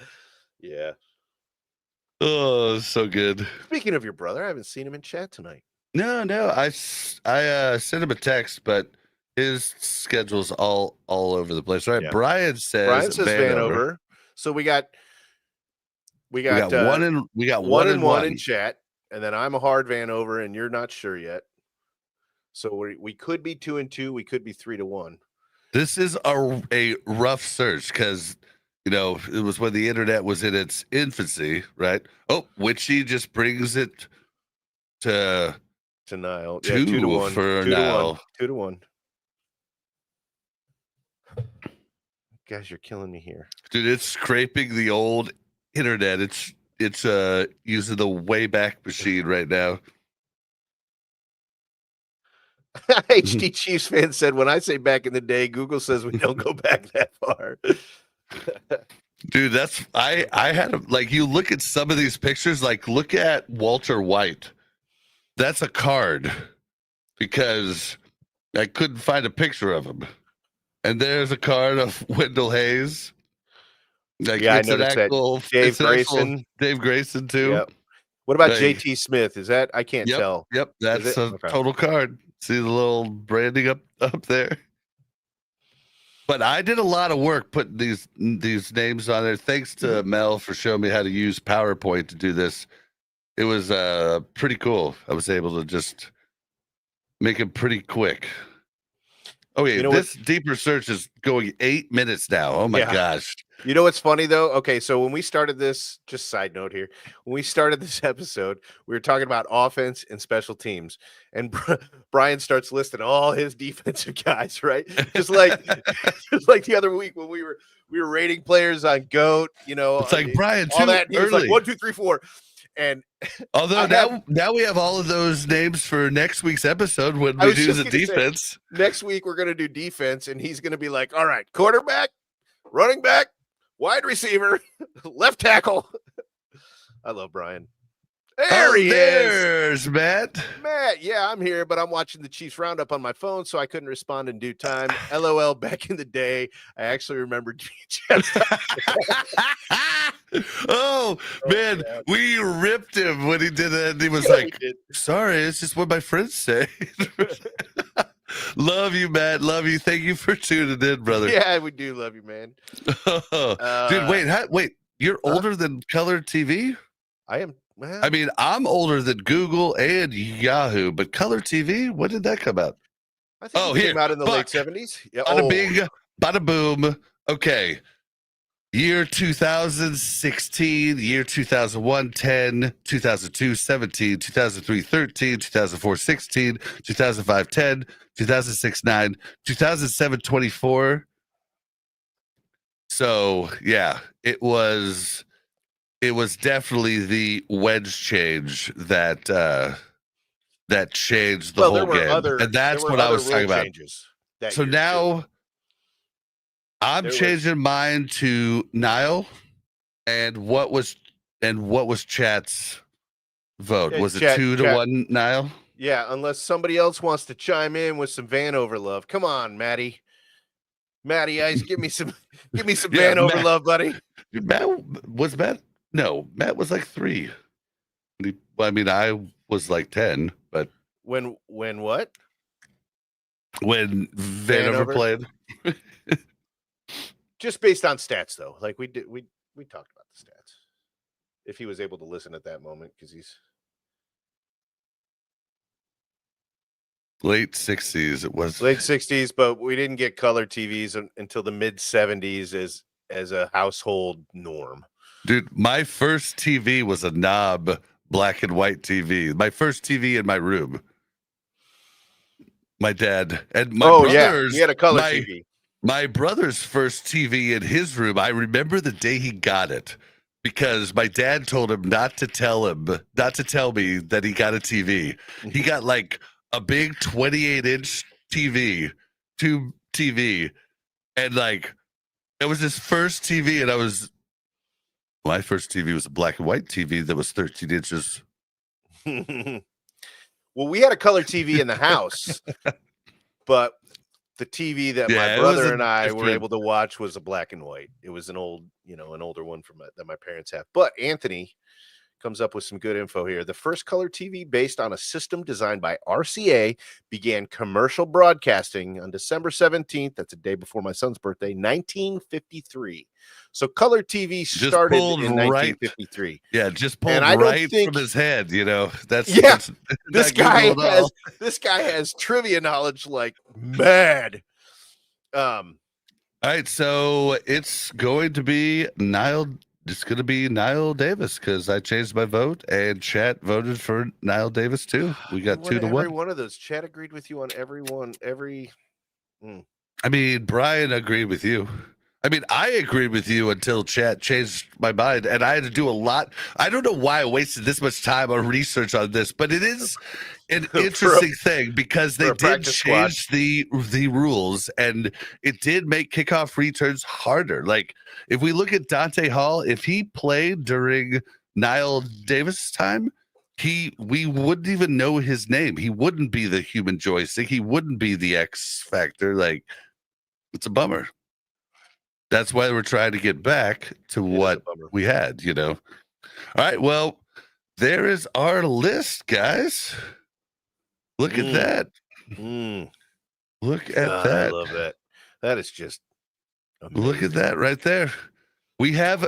Oh, so good. Speaking of your brother, I haven't seen him in chat tonight. No, I sent him a text, but his schedule's all over the place. All right, yeah. Brian says Vanover. So we got one in chat, and then I'm a hard Vanover, and you're not sure yet. So we could be 2-2, we could be 3-1. This is a rough search because you know it was when the internet was in its infancy, right? Oh, Witchy just brings it to Niall. 2-1 for Niall. 2-1. Guys, you're killing me here, dude. It's scraping the old internet. It's using the Wayback Machine right now. HD Chiefs fan said, when I say back in the day, Google says we don't go back that far. Dude, that's I had like you look at some of these pictures, like look at Walter White. That's a card because I couldn't find a picture of him. And there's a card of Wendell Hayes. Like Yeah, it's I an noticed actual that. Dave it's an actual Grayson. Dave Grayson too. Yep. What about Like, JT Smith? Is that I can't tell. Yep, that's a total card. See the little branding up there. But I did a lot of work putting these names on there. Thanks to Mel for showing me how to use PowerPoint to do this. It was pretty cool. I was able to just make it pretty quick. Oh yeah, this deeper search is going 8 minutes now. Oh my gosh. You know what's funny though? Okay, so when we started this, just side note here, when we started this episode, we were talking about offense and special teams, and Brian starts listing all his defensive guys, right? Just like the other week when we were rating players on GOAT, you know, it's like Brian all too that. He early. was like 1, 2, 3, 4, and although now we have all of those names for next week's episode when we do the defense. Next week we're going to do defense, and he's going to be like, all right, quarterback, running back, wide receiver, left tackle. I love Brian. There's Matt. Matt, yeah, I'm here, but I'm watching the Chiefs Roundup on my phone, so I couldn't respond in due time. LOL, back in the day, I actually remember Oh, man, we ripped him when he did that. And he was like, sorry, it's just what my friends say. Love you, Matt. Love you. Thank you for tuning in, brother. Yeah, we do love you, man. Dude, wait. You're older than Color TV? I am. Well, I mean, I'm older than Google and Yahoo, but Color TV, when did that come out? I think it came out in the late 70s. Yeah. Bada bing, bada boom. Okay. Year 2016, year 2001, 10, 2002, 17, 2003, 13, 2004, 16, 2005, 10, 2006, 9, 2007, 24. So, yeah, it was definitely the wedge change that changed the whole game. And that's what I was talking about. So now I'm changing mine to Nile. And what was Chat's vote? Was it 2-1 Nile? Yeah, unless somebody else wants to chime in with some Vanover love. Come on, Matty. Matty Ice, give me some Vanover love, buddy. Matt? No, Matt was like 3. I mean, I was like 10, but when what? When Vanover played. Just based on stats, though. Like we talked about the stats. If he was able to listen at that moment, because he's late 60s. It was late 60s, but we didn't get color TVs until the mid 70s as a household norm. Dude, my first TV was a knob black and white TV. My first TV in my room. My dad and my brothers. We had a color TV. My brother's first TV in his room, I remember the day he got it because my dad told him not to tell me that he got a TV. He got like a big 28-inch TV, tube TV, and like it was his first TV, and my first TV was a black and white TV that was 13 inches. Well, we had a color TV in the house, but the TV that my brother and I were able to watch was a black and white. It was an older one that my parents have. But Anthony comes up with some good info here. The first color TV based on a system designed by RCA began commercial broadcasting on December 17th. That's a day before my son's birthday, 1953. So color TV started in 1953. Yeah, just pulled right from his head. That's this guy has trivia knowledge like mad. All right, so it's going to be Nile. It's going to be Nile Davis because I changed my vote and Chat voted for Nile Davis too. We got 2-1. Every one of those. Chat agreed with you on every one. I mean, Brian agreed with you. I mean, I agreed with you until chat changed my mind, and I had to do a lot. I don't know why I wasted this much time on research on this, but it is an interesting thing because they did change the rules, and it did make kickoff returns harder. Like if we look at Dante Hall, if he played during Niall Davis' time, we wouldn't even know his name. He wouldn't be the human joystick. He wouldn't be the X factor. Like it's a bummer. That's why we're trying to get back to what we had, All right. Well, there is our list, guys. Look at that. Look at that. I love that. That is just amazing. Look at that right there. We have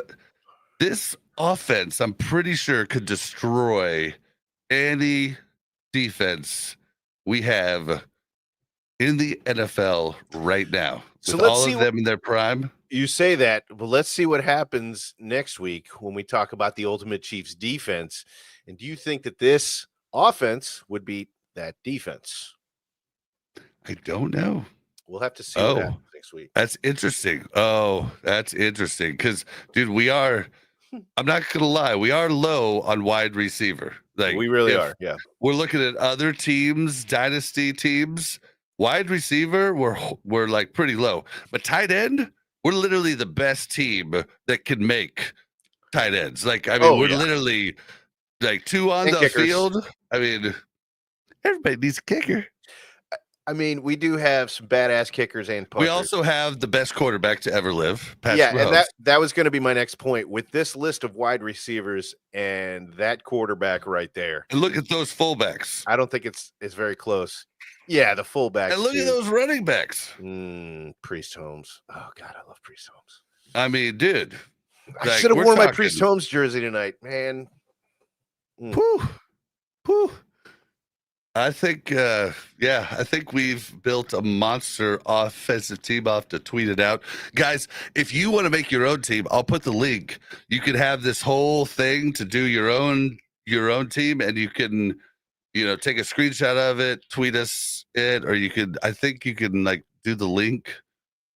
this offense, I'm pretty sure, could destroy any defense we have in the NFL right now. So with all of them in their prime. You say that, but let's see what happens next week when we talk about the Ultimate Chiefs defense. And do you think that this offense would beat that defense? I don't know. We'll have to see what happens next week. That's interesting. Oh, that's interesting. Because, dude, I'm not going to lie, we are low on wide receiver. Like we really are. Yeah. We're looking at other teams, dynasty teams. Wide receiver, we're like pretty low. But tight end, we're literally the best team that can make tight ends. Like, I mean, we're literally like 2 on the field. I mean, everybody needs a kicker. I mean, we do have some badass kickers and punters. We also have the best quarterback to ever live, Patrick Mahomes. And that was going to be my next point. With this list of wide receivers and that quarterback right there. And look at those fullbacks. I don't think it's very close. Yeah, the fullbacks. And look at those running backs. Priest Holmes. Oh, God, I love Priest Holmes. I mean, dude. I should have worn my Priest Holmes jersey tonight, man. Whew. I think, I think we've built a monster offensive team. I'll have to tweet it out. Guys, if you want to make your own team, I'll put the link. You could have this whole thing to do your own team, and you can, take a screenshot of it, tweet us it, or I think you can like do the link.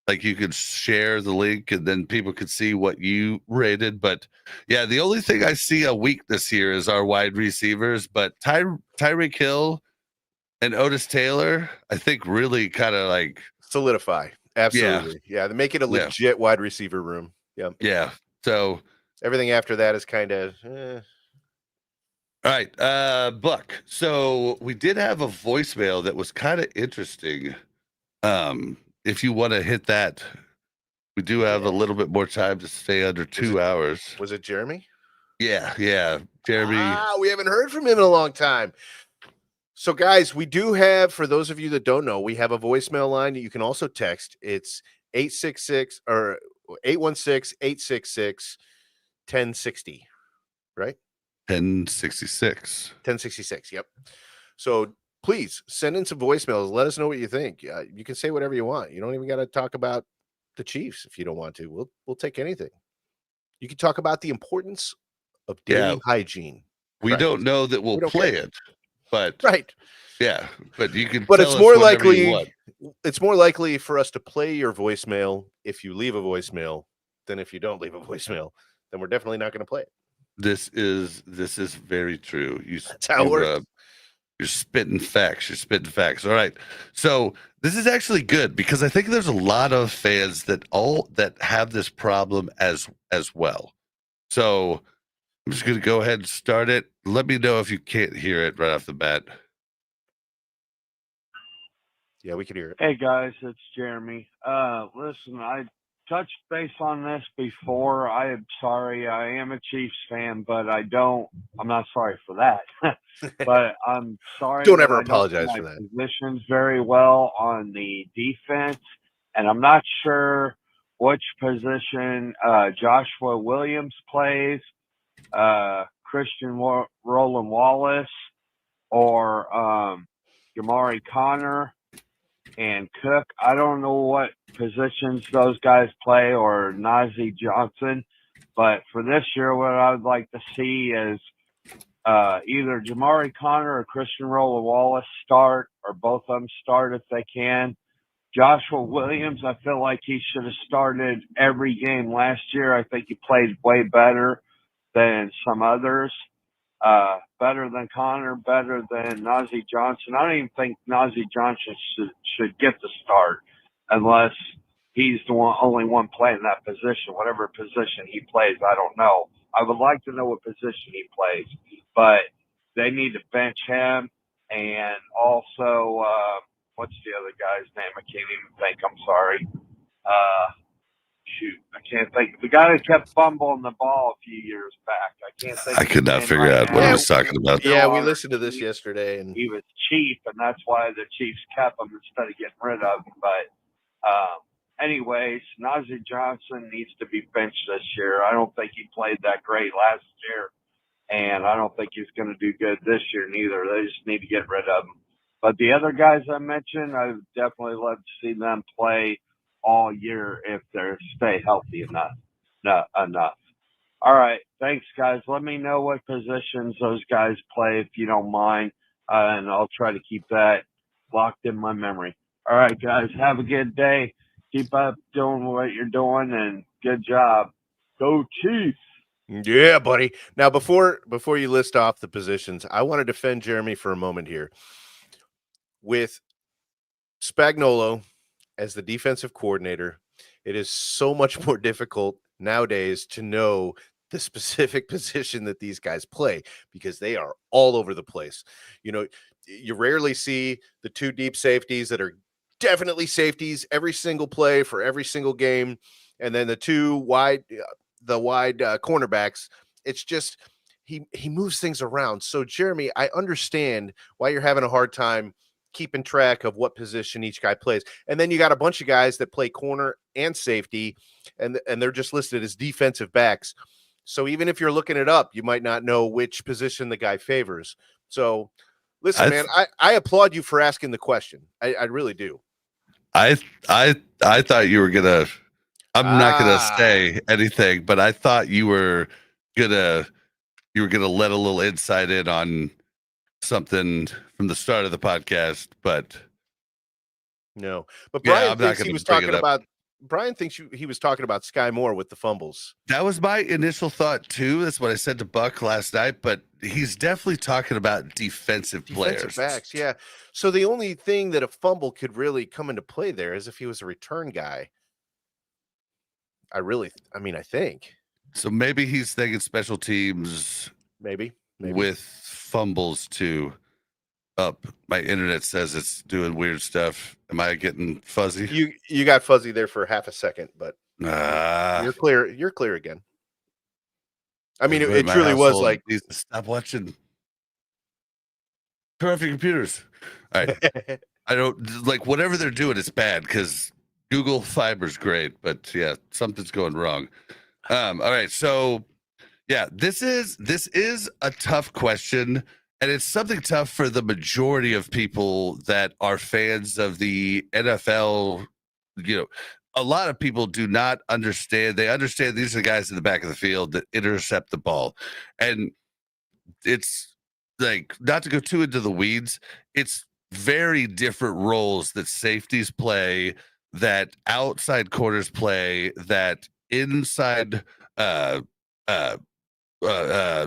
Like you could share the link and then people could see what you rated. But yeah, the only thing I see a weakness here is our wide receivers. But Tyreek Hill and Otis Taylor, I think really kind of like solidify. Absolutely. Yeah. They make it a legit wide receiver room. Yeah. Yeah. So everything after that is kind of All right. Buck. So we did have a voicemail that was kind of interesting. If you want to hit that, we do have a little bit more time to stay under 2 hours. Was it Jeremy? Yeah. Jeremy. We haven't heard from him in a long time. So, guys, we do have, for those of you that don't know, we have a voicemail line that you can also text. It's 816-866-1060, right? 1066. Yep. So please send in some voicemails. Let us know what you think. You can say whatever you want. You don't even got to talk about the Chiefs if you don't want to. We'll take anything. You can talk about the importance of daily hygiene. We don't know that we'll play it, but yeah, but you can. But it's more likely. It's more likely for us to play your voicemail if you leave a voicemail than if you don't leave a voicemail. Then we're definitely not going to play it. This is very true. That's how it works. You're spitting facts. All right. So this is actually good because I think there's a lot of fans that have this problem as well. So I'm just going to go ahead and start it. Let me know if you can't hear it right off the bat. Yeah, we can hear it. Hey guys, it's Jeremy. Listen, I touched base on this before. I am sorry. I am a Chiefs fan, but I'm not sorry for that. But I'm sorry. Don't ever apologize for that. Positions very well on the defense, and I'm not sure which position Joshua Williams plays, Christian Roland Wallace, or Jamari Connor and Cook. I don't know what positions those guys play, or Najee Johnson, but for this year, what I would like to see is either Jamari Connor or Christian Roland Wallace start, or both of them start if they can, Joshua Williams, I feel like he should have started every game last year. I think he played way better than some others. Better than Connor, better than Najee Johnson. I don't even think Najee Johnson should get the start unless he's the only one playing that position. Whatever position he plays, I don't know. I would like to know what position he plays, but they need to bench him. And also, what's the other guy's name? I can't even think. I'm sorry. Shoot, I can't think. The guy that kept fumbling the ball a few years back. I can't think. I could not figure out what he was talking about. Yeah, we listened to this yesterday, and he was cheap, and that's why the Chiefs kept him instead of getting rid of him. But anyways, Najee Johnson needs to be benched this year. I don't think he played that great last year, and I don't think he's going to do good this year neither. They just need to get rid of him. But the other guys I mentioned, I would definitely love to see them play all year if they stay healthy enough. All right. Thanks, guys. Let me know what positions those guys play if you don't mind, and I'll try to keep that locked in my memory. All right, guys. Have a good day. Keep up doing what you're doing, and good job. Go Chiefs. Yeah, buddy. Now, before you list off the positions, I want to defend Jeremy for a moment here. With Spagnuolo as the defensive coordinator, it is so much more difficult nowadays to know the specific position that these guys play because they are all over the place. You know, you rarely see the two deep safeties that are definitely safeties every single play for every single game, and then the two wide cornerbacks. It's just he moves things around. So, Jeremy, I understand why you're having a hard time keeping track of what position each guy plays. And then you got a bunch of guys that play corner and safety, and they're just listed as defensive backs. So even if you're looking it up, you might not know which position the guy favors. So listen, man, I applaud you for asking the question. I really do. I thought you were gonna. I'm not gonna say anything, but I thought you were gonna let a little insight in on something from the start of the podcast, but no. But Brian thinks he was talking about. Brian thinks he was talking about Sky Moore with the fumbles. That was my initial thought too. That's what I said to Buck last night. But he's definitely talking about defensive players, backs. Yeah. So the only thing that a fumble could really come into play there is if he was a return guy. I think. So maybe he's thinking special teams. Maybe. With fumbles too. Up. My internet says it's doing weird stuff. Am I getting fuzzy? You got fuzzy there for half a second, but you're clear. You're clear again. I mean, it truly was like stop watching. Turn off your computers. All right. I don't like whatever they're doing. It's bad because Google Fiber's great, but yeah, something's going wrong. All right, so yeah, this is a tough question. And it's something tough for the majority of people that are fans of the NFL. You know, a lot of people do not understand. They understand these are the guys in the back of the field that intercept the ball. And it's like, not to go too into the weeds, it's very different roles that safeties play, that outside corners play, that inside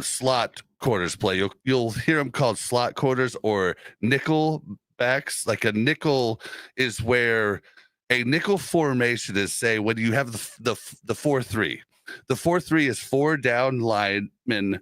slot corners play. You'll hear them called slot corners or nickel backs. Like a nickel is where a nickel formation is, say, when you have the 4-3. The 4-3 is 4 down linemen,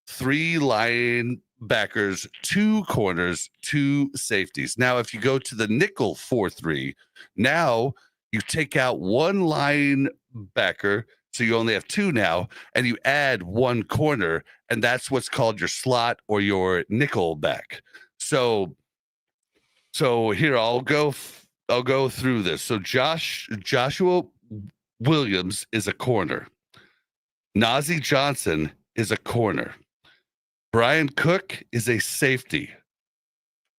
3 linebackers, 2 corners, 2 safeties. Now, if you go to the nickel 4-3, now you take out 1 linebacker. So you only have 2 now, and you add 1 corner, and that's what's called your slot or your nickel back. So here I'll go through this. So Joshua Williams is a corner. Najee Johnson is a corner. Brian Cook is a safety.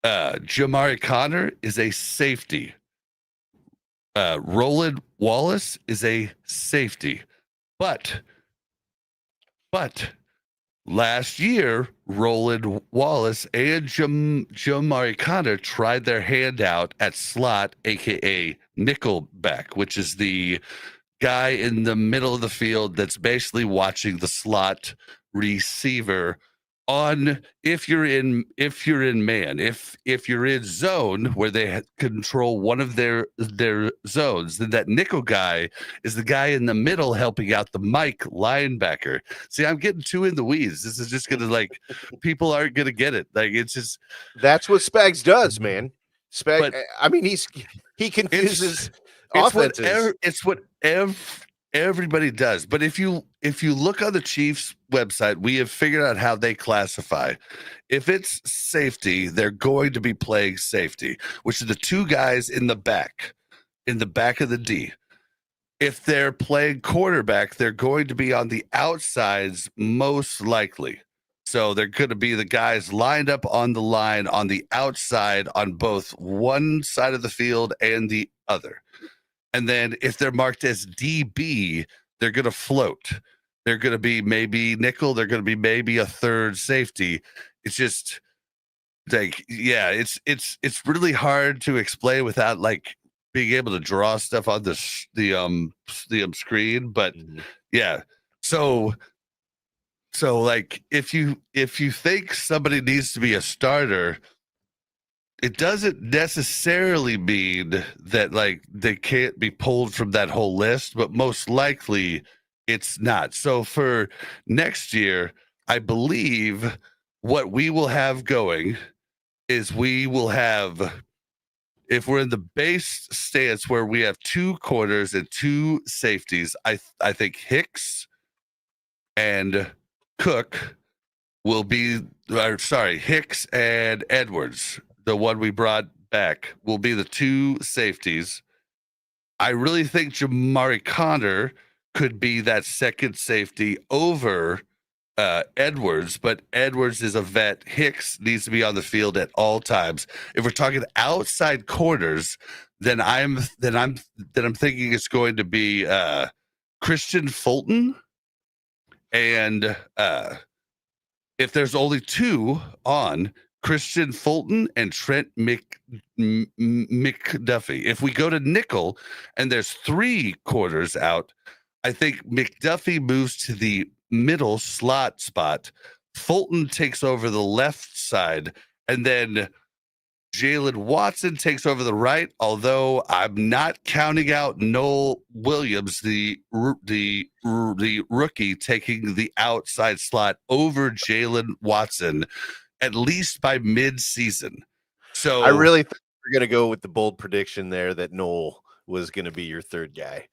Jamari Connor is a safety. Roland Wallace is a safety. But last year, Roland Wallace and Jamari Conner tried their hand out at slot, aka nickelback, which is the guy in the middle of the field that's basically watching the slot receiver on if you're in man, if you're in zone where they control one of their zones, then that nickel guy is the guy in the middle helping out the Mike linebacker. See, I'm getting too in the weeds. This is just gonna people aren't gonna get it. Like, it's just that's what Spags does, man. Spags, I mean, he confuses offenses. It's what everybody does. But if you look on the Chiefs website, we have figured out how they classify. If it's safety, they're going to be playing safety, which are the two guys in the back of the D. If they're playing quarterback, they're going to be on the outsides most likely. So they're going to be the guys lined up on the line on the outside on both one side of the field and the other. And then if they're marked as DB, they're going to float. They're going to be maybe nickel. They're going to be maybe a third safety. It's just it's really hard to explain without being able to draw stuff on the screen. But yeah, so if you think somebody needs to be a starter, it doesn't necessarily mean that they can't be pulled from that whole list, but most likely it's not. So for next year, I believe what we will have going is we will have, if we're in the base stance where we have 2 corners and 2 safeties, I think Hicks and Cook will be, Hicks and Edwards, the one we brought back, will be the 2 safeties. I really think Jamari Conner could be that second safety over Edwards, but Edwards is a vet. Hicks needs to be on the field at all times. If we're talking outside corners, then I'm thinking it's going to be Christian Fulton, and if there's only 2 on, Christian Fulton and Trent McDuffie. If we go to nickel and there's 3 quarters out, I think McDuffie moves to the middle slot spot. Fulton takes over the left side, and then Jalen Watson takes over the right, although I'm not counting out Noel Williams, the rookie, taking the outside slot over Jalen Watson, at least by mid-season. So I really think we're going to go with the bold prediction there that Noel was going to be your third guy.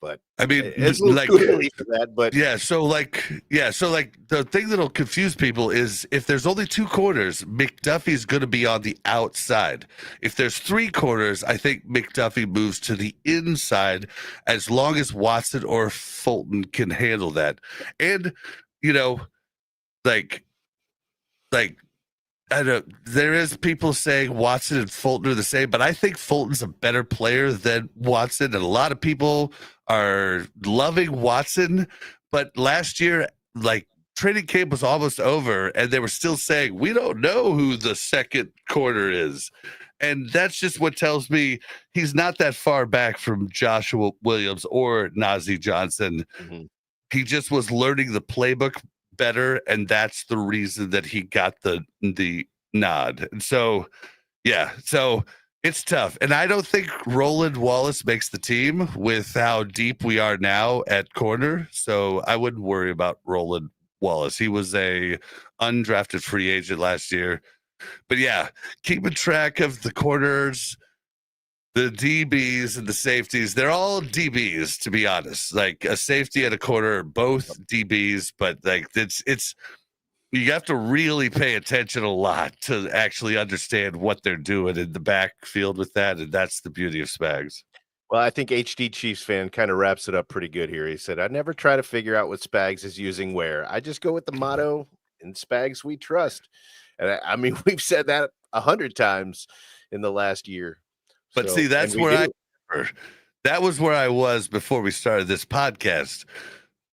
But I mean, it's too early for that. But so the thing that'll confuse people is if there's only 2 corners, McDuffie's going to be on the outside. If there's 3 corners, I think McDuffie moves to the inside, as long as Watson or Fulton can handle that. And I don't. There is people saying Watson and Fulton are the same, but I think Fulton's a better player than Watson, and a lot of people are loving Watson. But last year, training camp was almost over, and they were still saying we don't know who the second corner is, and that's just what tells me he's not that far back from Joshua Williams or Najee Johnson. Mm-hmm. He just was learning the playbook better, and that's the reason that he got the nod. And so it's tough, and I don't think Roland Wallace makes the team with how deep we are now at corner, so I wouldn't worry about Roland Wallace. He was a undrafted free agent last year. But yeah, keeping track of the corners, the DBs and the safeties, they're all DBs, to be honest. A safety and a corner are both DBs, but it's you have to really pay attention a lot to actually understand what they're doing in the backfield with that, and that's the beauty of Spags. Well, I think HD Chiefs fan kind of wraps it up pretty good here. He said, I never try to figure out what Spags is using where. I just go with the motto, in Spags we trust. And I mean, we've said that 100 times in the last year. But see, that's where that was where I was before we started this podcast.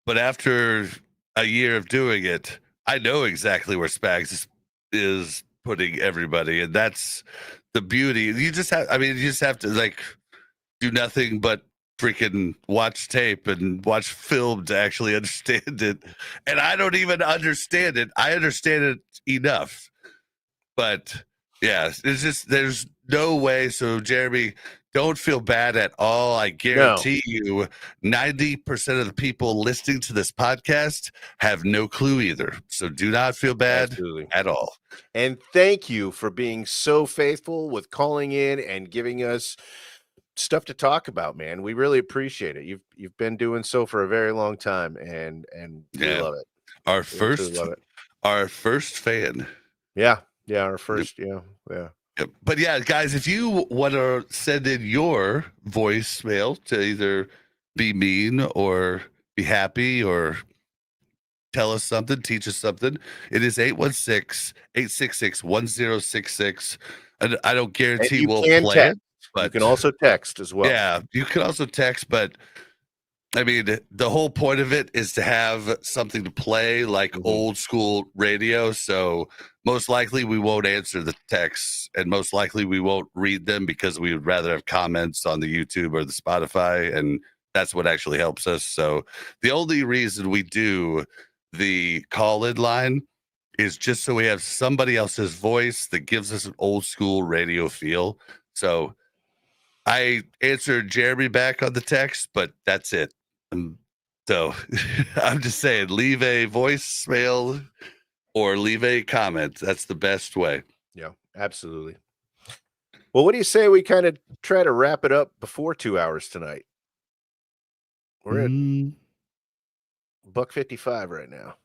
But after a year of doing it, I know exactly where is putting everybody, and that's the beauty. You just have to like do nothing but freaking watch tape and watch film to actually understand it. And I don't even understand it. I understand it enough. But yeah, it's just there's no way. So Jeremy, don't feel bad at all. I guarantee you 90% of the people listening to this podcast have no clue either. So do not feel bad at all. And thank you for being so faithful with calling in and giving us stuff to talk about, man. We really appreciate it. You've been doing so for a very long time, and we love it. Our first fan. Yeah, our first. Yep. Yeah. But yeah, guys, if you want to send in your voicemail to either be mean or be happy or tell us something, teach us something, it is 816-866-1066. And I don't guarantee we'll play it. But you can also text as well. Yeah, you can also text, but I mean, the whole point of it is to have something to play like old school radio. So most likely we won't answer the texts, and most likely we won't read them because we would rather have comments on the YouTube or the Spotify, and that's what actually helps us. So the only reason we do the call-in line is just so we have somebody else's voice that gives us an old school radio feel. So I answered Jeremy back on the text, but that's it. So I'm just saying, leave a voicemail or leave a comment. That's the best way. Yeah, absolutely. Well, what do you say we kind of try to wrap it up before 2 hours tonight? We're at $1:55 right now.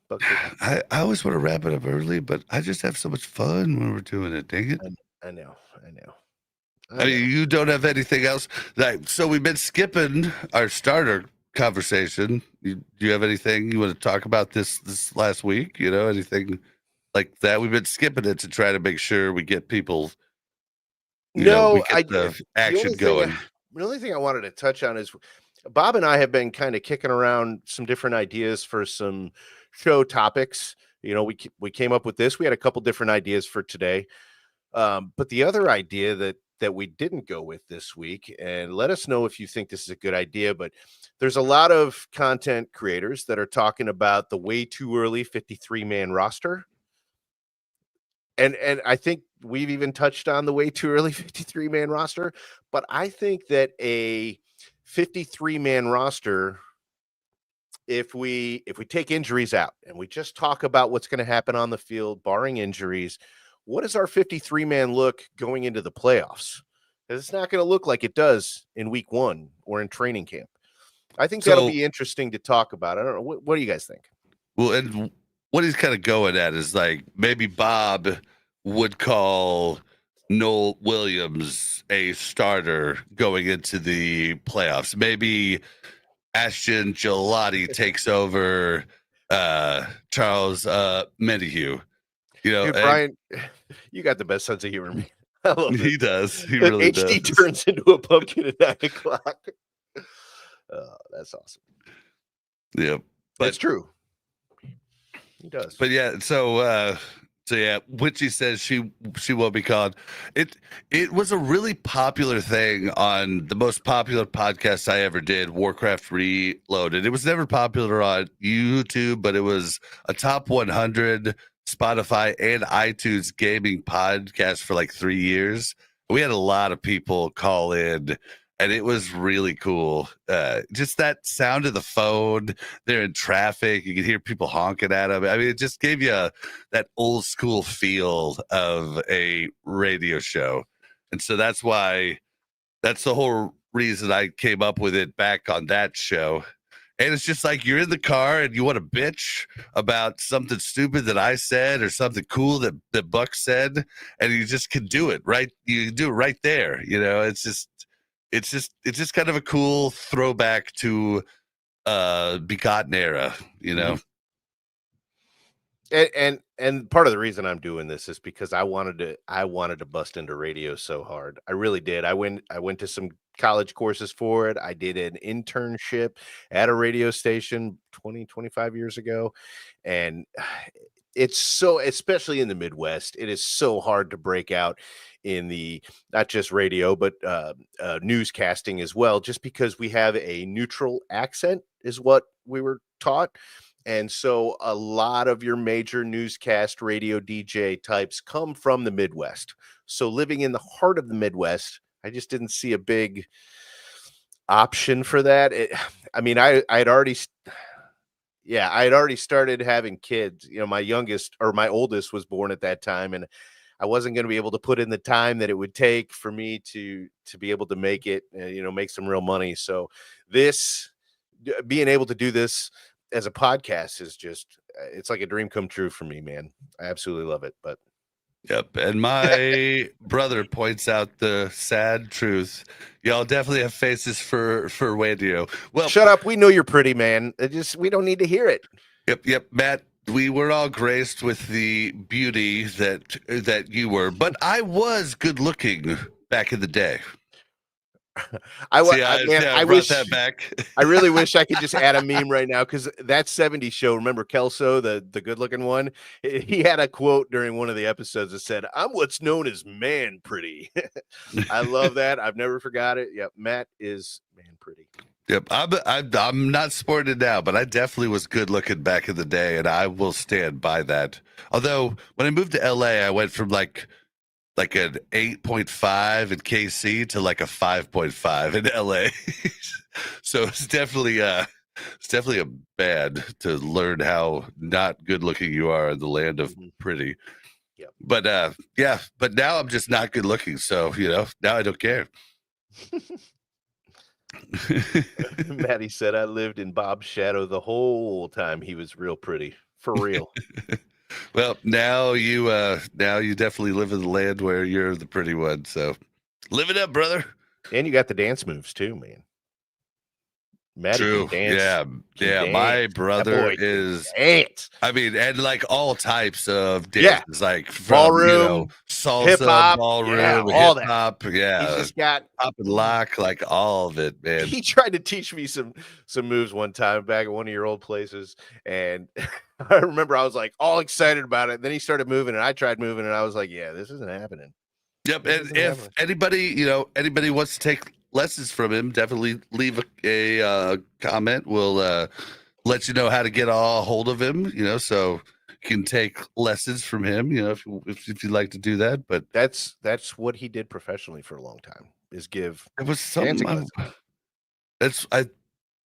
I always want to wrap it up early, but I just have so much fun when we're doing it. Dang it. I know. I mean, you don't have anything else. So we've been skipping our starter conversation. Do you have anything you want to talk about this last week? You know, anything like that? We've been skipping it to try to make sure we get people. The action going. The only thing I wanted to touch on is Bob and I have been kind of kicking around some different ideas for some show topics. You know, we came up with this. We had a couple different ideas for today. But the other idea that we didn't go with this week, and let us know if you think this is a good idea, but there's a lot of content creators that are talking about the way too early 53-man roster. And I think we've even touched on the way too early 53-man roster, but I think that a 53-man roster, if we take injuries out and we just talk about what's going to happen on the field, barring injuries, what does our 53-man look going into the playoffs? Because it's not going to look like it does in week 1 or in training camp. I think that'll be interesting to talk about. I don't know. What do you guys think? Well, and what he's kind of going at is like maybe Bob would call Noel Williams a starter going into the playoffs. Maybe Ashton Gelati takes over Charles Menahue. You know, dude, Brian, you got the best sense of humor, man. I love it. He does. He really does. HD turns into a pumpkin at 9 o'clock. Oh, that's awesome. Yeah, that's true. He does. But yeah, so yeah, Witchy says she won't be called. It was a really popular thing on the most popular podcast I ever did, Warcraft Reloaded. It was never popular on YouTube, but it was a top 100 Spotify and iTunes gaming podcast for like 3 years. We had a lot of people call in, and it was really cool. Just that sound of the phone. They're in traffic. You could hear people honking at them. I mean, it just gave you that old school feel of a radio show. And so that's the whole reason I came up with it back on that show. And it's just like you're in the car and you want to bitch about something stupid that I said or something cool that Buck said, and you just can do it right. You can do it right there. You know, it's just kind of a cool throwback to Begotten era, you know. And part of the reason I'm doing this is because I wanted to bust into radio so hard. I really did. I went to some college courses for it. I did an internship at a radio station 25 years ago. And it's so, especially in the Midwest, it is so hard to break out in the not just radio, but newscasting as well, just because we have a neutral accent is what we were taught. And so a lot of your major newscast radio DJ types come from the Midwest. So living in the heart of the Midwest, I just didn't see a big option for that. I had already started having kids. My oldest was born at that time, and I wasn't going to be able to put in the time that it would take for me to be able to make it, make some real money. So being able to do this as a podcast is just, it's like a dream come true for me, man. I absolutely love it. But yep. And my brother points out the sad truth. Y'all definitely have faces for radio. Well, shut up. We know you're pretty, man. We don't need to hear it. Yep. Matt, we were all graced with the beauty that you were, but I was good looking back in the day. I wish that back. I really wish I could just add a meme right now, because that 70s show, remember Kelso, the good looking one? He had a quote during one of the episodes that said, "I'm what's known as man pretty." I love that. I've never forgot it. Yep, Matt is man pretty. Yep, I'm not sporting now, but I definitely was good looking back in the day, and I will stand by that. Although when I moved to LA, I went from like an 8.5 in KC to like a 5.5 in LA. So it's definitely a bad to learn how not good looking you are in the land of pretty. Yep. But now I'm just not good looking. So, now I don't care. Maddie said, "I lived in Bob's shadow the whole time he was real pretty, for real." Well, now you definitely live in the land where you're the pretty one. So live it up, brother. And you got the dance moves too, man. Maddie True. Can dance. Yeah. My brother is. Dance. I mean, and like all types of dances, like from, ballroom, salsa, hip-hop, ballroom, all hip-hop, that. He's just got pop and lock, like all of it, man. He tried to teach me some moves one time back at one of your old places, and I remember I was like all excited about it. Then he started moving, and I tried moving, and I was like, "Yeah, this isn't happening." Yep. And if anybody wants to take lessons from him, definitely leave a comment. We'll let you know how to get a hold of him, so you can take lessons from him, if you'd like to do that. But that's what he did professionally for a long time, is give. It was something. I'm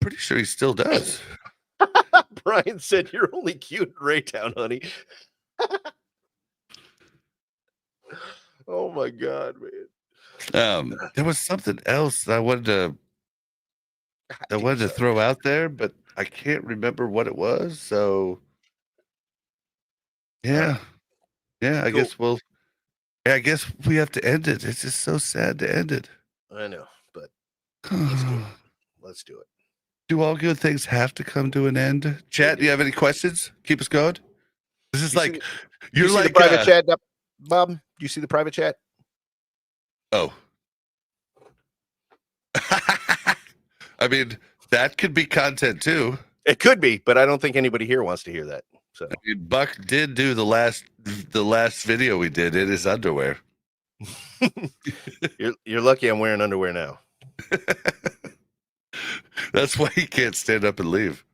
pretty sure he still does. Brian said, "You're only cute in Raytown, honey." Oh my God, man. There was something else that I wanted to throw out there, but I can't remember what it was. So yeah. I Cool. guess we have to end it. It's just so sad to end it. I know, but let's do it. Do all good things have to come to an end? Chat, do you have any questions? Keep us going. This is you're like the private chat, Bob. Do you see the private chat? Oh. I mean, that could be content too. It could be, but I don't think anybody here wants to hear that. So I mean, Buck did do the last video we did in his underwear. You're lucky I'm wearing underwear now. That's why he can't stand up and leave.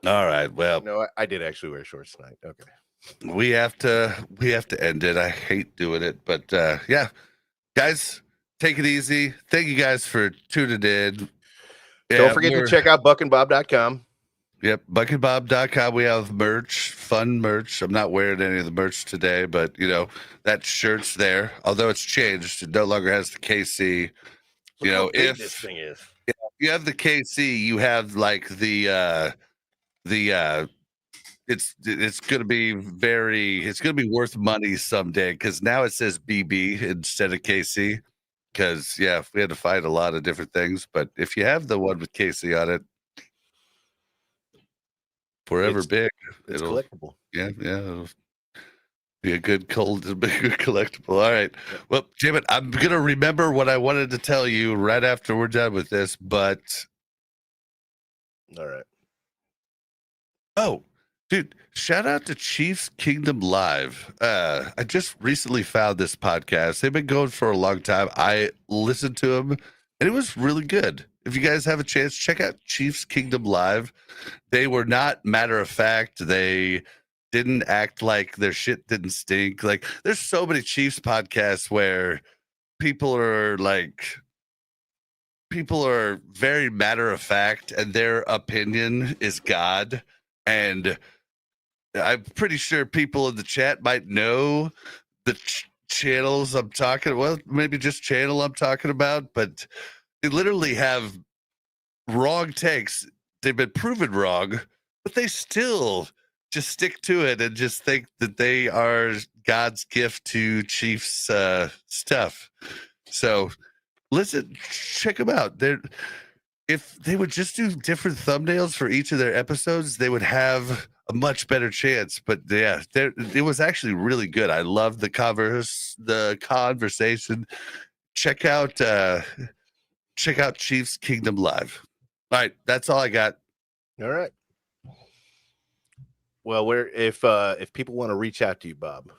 All right. Well, no, I did actually wear shorts tonight. Okay. We have to end it. I hate doing it, but yeah, guys, take it easy. Thank you guys for tuning in. Don't forget to check out buckandbob.com. Yep, buckandbob.com. We have merch, fun merch. I'm not wearing any of the merch today, but that shirt's there. Although it's changed, it no longer has the KC. If this thing is, if you have the KC, you have like the it's gonna be worth money someday, because now it says BB instead of KC. Because we had to find a lot of different things, but if you have the one with KC on it, forever big. It's collectible. Yeah. It'll be a good collectible. All right. Well, David, I'm gonna remember what I wanted to tell you right after we're done with this, but all right. Oh, dude, shout out to Chiefs Kingdom Live. I just recently found this podcast. They've been going for a long time. I listened to them, and it was really good. If you guys have a chance, check out Chiefs Kingdom Live. They were not matter of fact. They didn't act like their shit didn't stink. Like, there's so many Chiefs podcasts where people are very matter of fact, and their opinion is God. And I'm pretty sure people in the chat might know the channels I'm talking. Well, maybe just channel I'm talking about, but they literally have wrong takes. They've been proven wrong, but they still just stick to it and just think that they are God's gift to Chiefs stuff. So listen, check them out. If they would just do different thumbnails for each of their episodes, they would have a much better chance. But yeah, it was actually really good. I love the conversation. Check out Chiefs Kingdom Live. All right, that's all I got. All right. Well, if people want to reach out to you, Bob,